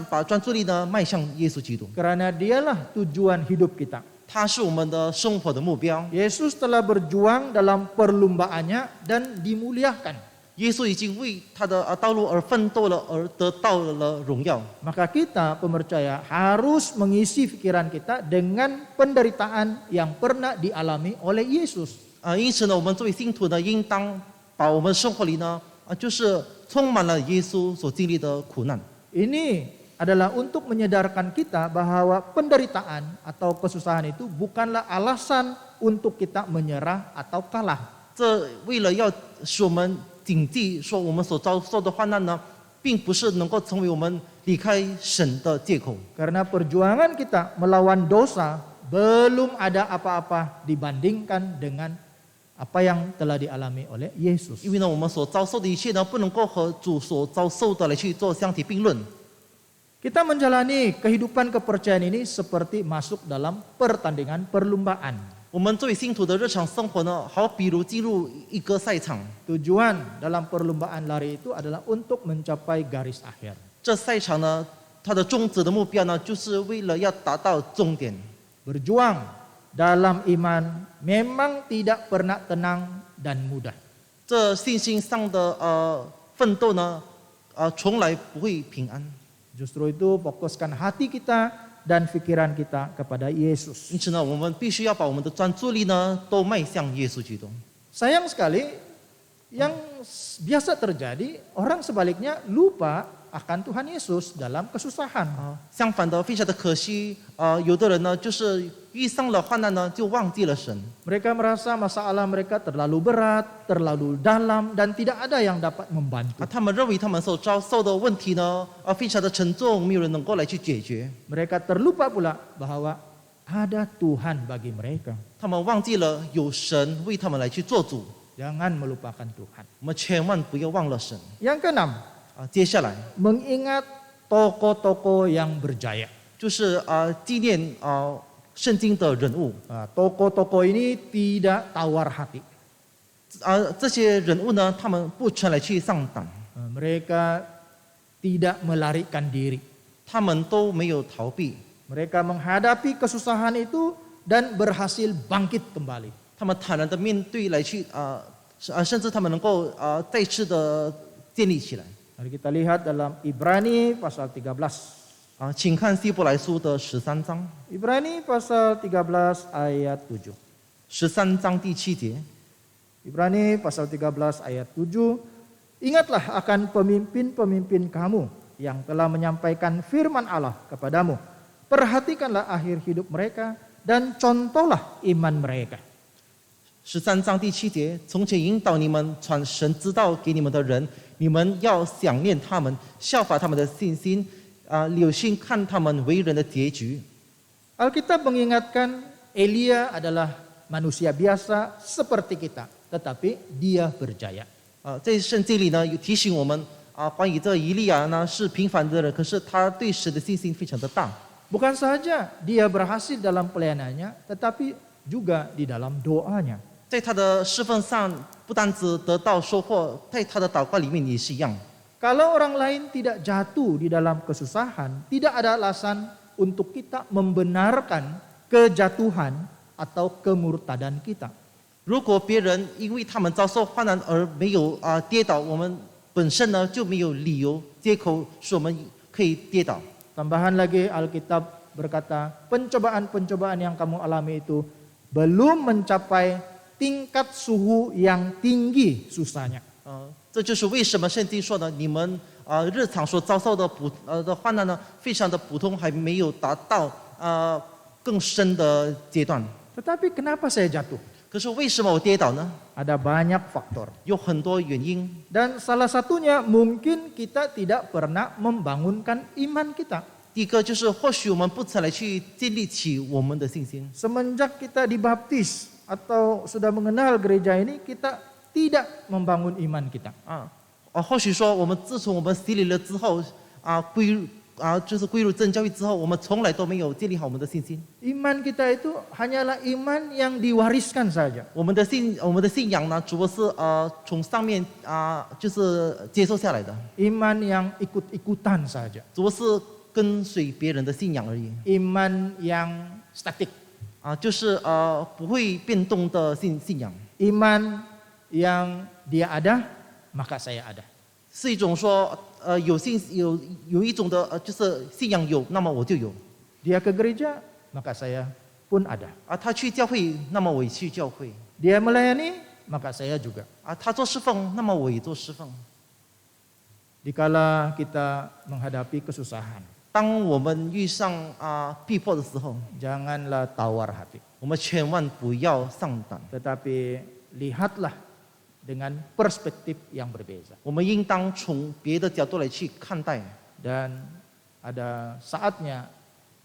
把专注力呢迈向耶稣基督， Karena dialah tujuan hidup kita. 他是我们的生活的目标。 Yesus telah berjuang dalam perlumbaannya dan dimuliakan. 耶稣已经为他的道路而奋斗了，而得到了荣耀。 Maka kita pemercaya harus mengisi pikiran kita dengan penderitaan yang pernah dialami oleh Yesus. 因此呢，我们作为信徒呢，应当把我们生活里呢，就是充满了耶稣所经历的苦难。 Ini adalah untuk menyadarkan kita bahwa penderitaan atau kesusahan itu bukanlah alasan untuk kita menyerah atau kalah. 这为了要使我们谨记，说我们所遭受的患难呢，并不是能够成为我们离开神的借口。 Karena perjuangan kita melawan dosa belum ada apa-apa dibandingkan dengan apa yang telah dialami oleh Yesus. 因为呢，我们所遭受的一切呢，不能够和主所遭受的来去做相提并论。 Kita menjalani kehidupan kepercayaan ini seperti masuk dalam pertandingan perlumbaan. 我们作为信徒的日常生活呢，好比如进入一个赛场， Tujuan dalam perlumbaan lari itu adalah untuk mencapai garis akhir. 这赛场呢，它的终止的目标呢，就是为了要达到终点。 Berjuang dalam iman memang tidak pernah tenang dan mudah. 这信心上的奋斗呢，从来不会平安。 Justru itu fokuskan hati kita dan pikiran kita kepada Yesus. 因此呢，我们必须要把我们的专注力呢，都迈向耶稣基督。 Sayang sekali yang biasa terjadi, orang sebaliknya lupa akan Tuhan Yesus dalam kesusahan. 相反的，非常的可惜，有的人呢，就是遇上了患难呢，就忘记了神。 Mereka merasa masalah mereka terlalu berat, terlalu dalam, dan tidak ada yang dapat membantu. 他们认为他们所遭受的问题呢，非常的沉重，没有人能够来去解决。 Mereka terlupa pula bahwa ada Tuhan bagi mereka. 他们忘记了有神为他们来去做主。 Jangan melupakan Tuhan. 我们千万不要忘了神。 Yang keenam, 接下来 mengingat tokoh-tokoh yang berjaya. 就是纪念圣经的人物。 Tokoh-tokoh ini tidak tawar hati. 这些人物呢，他们不曾来去上当， Mereka tidak melarikan diri. 他们都没有逃避， Mereka menghadapi kesusahan itu dan berhasil bangkit kembali. 他们坦然的面对来去甚至他们能够再次的建立起来。 Mari kita lihat dalam Ibrani pasal 13. 请看希伯来书的13章， Ibrani pasal 13 ayat 7. 13章第7节。 Ibrani pasal 13 ayat 7. Ingatlah akan pemimpin-pemimpin kamu yang telah menyampaikan firman Allah kepadamu. Perhatikanlah akhir hidup mereka dan contohlah iman mereka. 13章第7节，从前引导你们传神之道给你们的人，你们要想念他们，效法他们的信心，留心看他们为人的结局。 Alkitab mengingatkan Elia adalah manusia biasa seperti kita, tetapi dia berjaya. 在圣经里呢，有提醒我们关于这以利亚呢是平凡的人，可是他对神的信心非常的大。 Bukan saja dia berhasil dalam pelayanannya, tetapi juga di dalam doanya. 在他的侍奉上，不单只得到收获，在他的祷告里面也是一样。 Kalau orang lain tidak jatuh di dalam kesusahan, tidak ada alasan untuk kita membenarkan kejatuhan atau kemurtadan kita. 如果别人因为他们遭受患难而没有跌倒，我们本身呢就没有理由借口说我们可以跌倒。 Tambahan lagi Alkitab berkata, pencobaan-pencobaan yang kamu alami itu belum mencapai tingkat suhu yang tinggi susahnya. 这就是为什么圣经说呢，你们日常所遭受的患难呢，非常的普通，还没有达到更深的阶段。 Tetapi kenapa saya jatuh? 可是为什么我跌倒呢？ Ada banyak faktor. 有很多原因。 Dan salah satunya mungkin kita tidak pernah membangunkan iman kita. 第一个就是或许我们不曾来去建立起我们的信心。 Semenjak kita dibaptis atau sudah mengenal gereja ini, kita tidak membangun iman kita. 或许说我们自从我们洗礼了之后就是归入正教会之后，我们从来都没有建立好我们的信心。 Iman kita itu hanyalah iman yang diwariskan saja. 我们的信仰呢，主要是从上面就是接受下来的， Iman yang ikut-ikutan saja. 主要是跟随别人的信仰而已。 Iman yang statik. 就是不会变动的信仰， Iman yang dia ada, maka saya ada. 是一种说有一种的就是信仰有，那么我就有。 Dia ke gereja, maka saya pun ada. 他去教会，那么我也去教会。 Dia melayani, maka saya juga. 他做侍奉，那么我也做侍奉。 Dikala kita menghadapi kesusahan, 当我们遇上逼迫的时候， janganlah tawar hati, 我们千万不要上胆， tetapi lihatlah dengan perspektif yang berbeza. 我们应当从别的角度来去看待。 Dan ada saatnya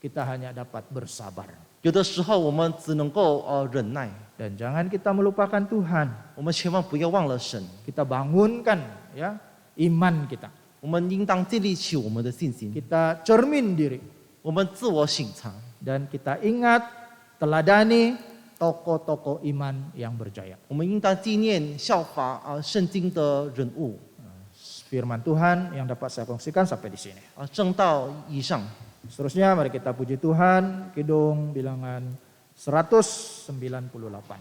kita hanya dapat bersabar. 有的时候我们只能够忍耐， Dan jangan kita melupakan Tuhan. 我们千万不要忘了神， Kita bangunkan ya iman kita. 我们应当建立起我们的信心， Kita cermin diri 我们自我省察。 dan kita ingat teladani tokoh-tokoh iman yang berjaya. 我们应当纪念效法圣经的人物。 Firman Tuhan yang dapat saya kongsikan sampai di sini. 正道以上。 Seterusnya mari kita puji Tuhan, Kidung bilangan 198.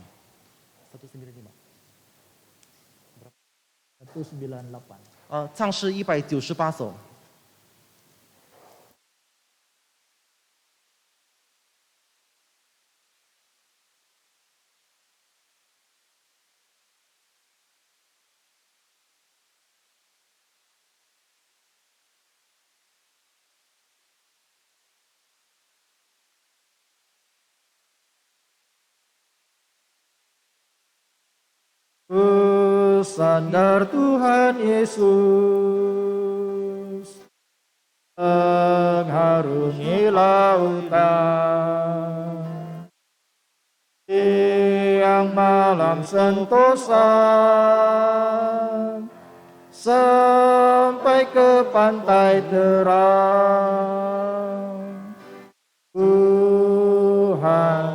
198. 唱诗198首。Bersandar Tuhan Yesus, mengharungi lautan, siang malam sentosa, sampai ke pantai terang. Tuhan,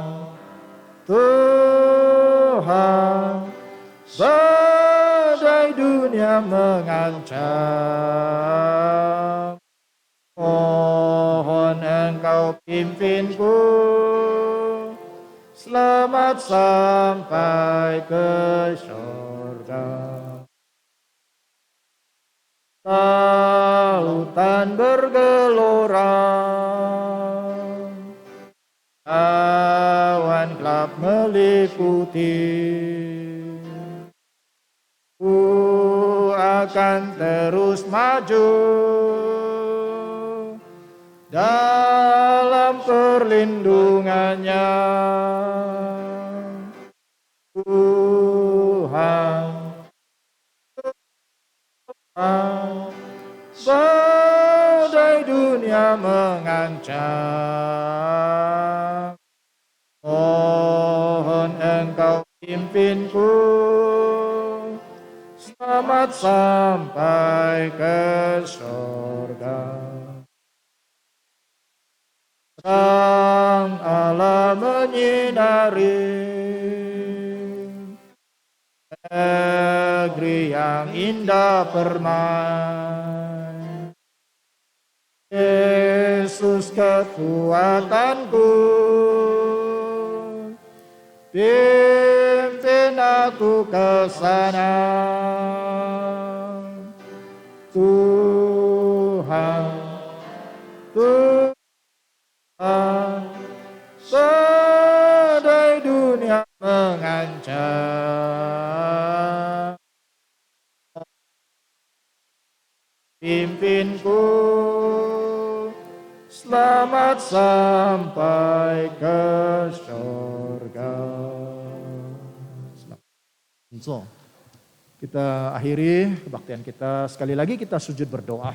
Tuhan, badai dunia mengancam. Mohon Engkau pimpinku, selamat sampai ke surga. Lautan bergelora, awan gelap meliputi. Ku akan terus maju dalam perlindungannya. Tuhan, Tuhan, badai dunia mengancam. Mohon Engkau pimpinku, selamat sampai ke surga. Terang Allah menyinari negeri yang indah permai. Yesus kekuatanku, pimpin aku ke sana. Tuhan, Tuhan, badai dunia mengancam, pimpinku selamat sampai ke surga. 请坐。 Kita akhiri kebaktian kita, sekali lagi kita sujud berdoa.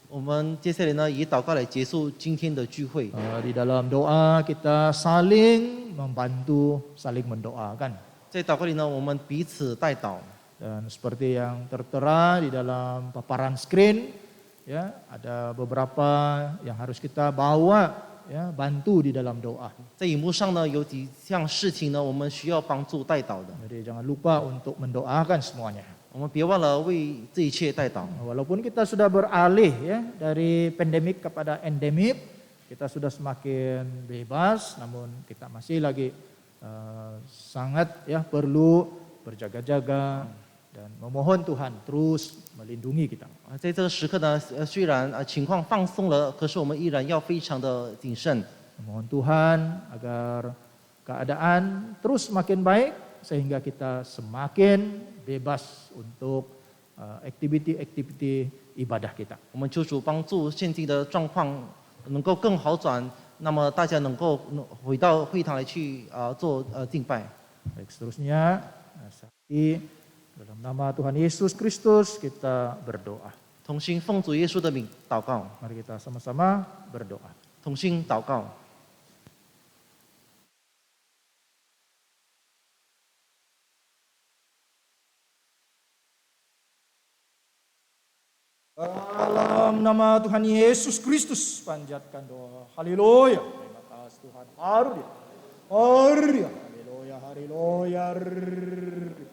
我们接下来呢，以祷告来结束今天的聚会。 Di dalam doa kita saling membantu, saling mendoakan. 在祷告里呢，我们彼此代祷。 Dan seperti yang tertera di dalam paparan screen, ya, ada beberapa yang harus kita bawa, ya, bantu di dalam doa. 在荧幕上呢，有几项事情呢，我们需要帮助代祷的。 Jadi jangan lupa untuk mendoakan semuanya. 我们别忘了为这一切代祷。 Walaupun kita sudah beralih, ya, dari pandemik kepada endemik, kita sudah semakin bebas, namun kita masih lagi sangat, ya, perlu berjaga-jaga dan memohon Tuhan terus melindungi kita. 在这个时刻呢，虽然情况放松了，可是我们依然要非常的谨慎。 Memohon Tuhan agar keadaan terus semakin baik sehingga kita semakin bebas untuk aktiviti-aktiviti ibadah kita. 我们求主帮助现今的状况能够更好转，那么大家能够回到会堂来去做敬拜。 Baik, seterusnya, saat ini dalam nama Tuhan Yesus Kristus kita berdoa. 同心奉主耶稣的名祷告， Mari kita sama-sama berdoa. 同心祷告。 Dalam nama Tuhan Yesus Kristus panjatkan doa. Haleluya. Terima kasih Tuhan. Haleluya. Haleluya. Haleluya. Haleluya.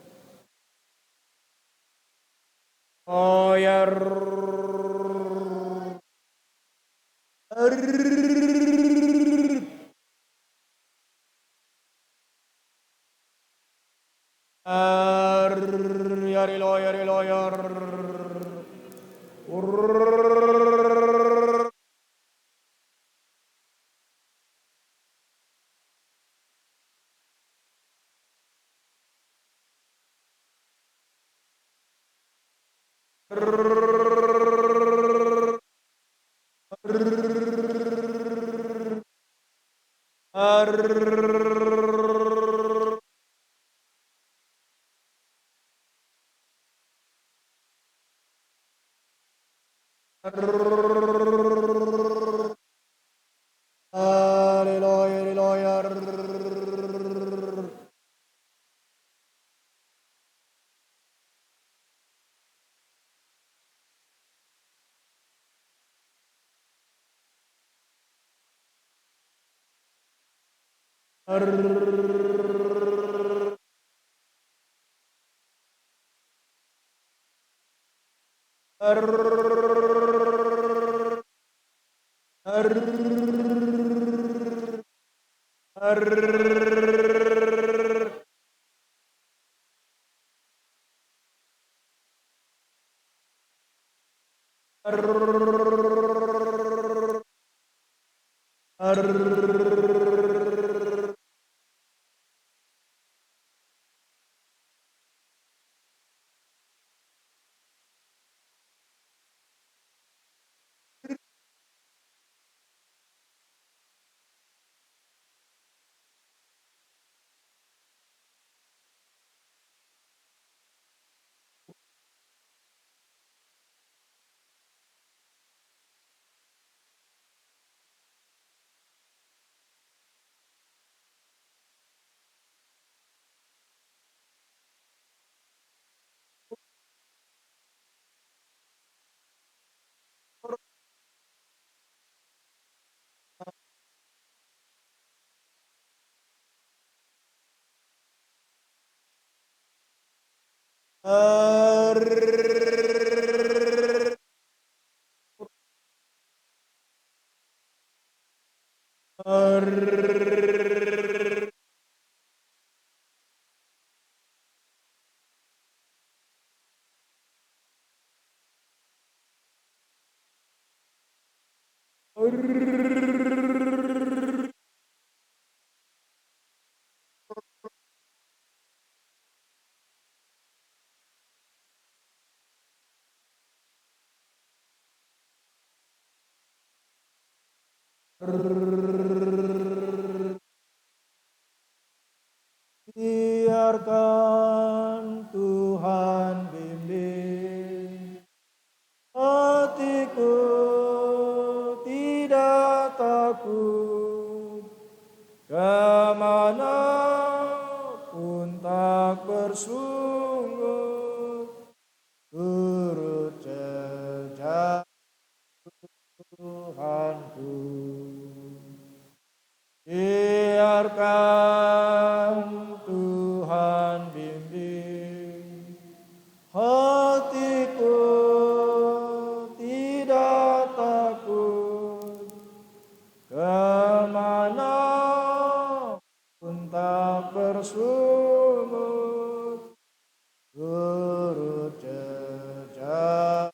Biarkan Tuhan bimbing hatiku tidak takut kemana pun tak bersungut turut jejak Tuhanku. Biarkan Tuhan bimbing hatiku tidak takut kemana pun tak bersungut turut jejak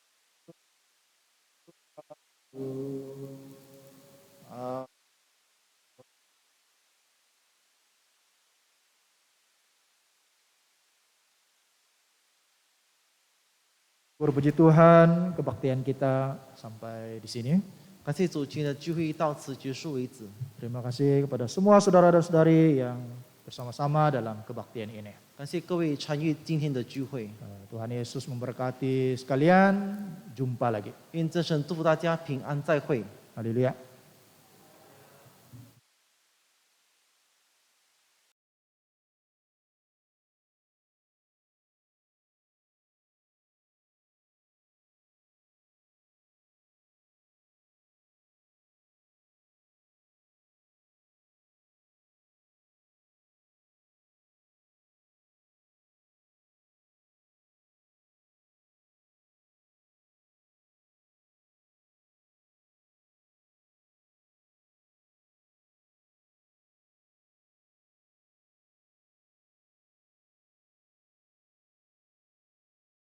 Berpuji Tuhan, kebaktian kita sampai di sini. 感谢主，今天的聚会到此结束为止。 Terima kasih kepada semua saudara dan saudari yang bersama-sama dalam kebaktian ini. 感谢各位参与今天的聚会， Tuhan Yesus memberkati sekalian. Jumpa lagi. 愿真神祝福大家平安再会。 Haleluya.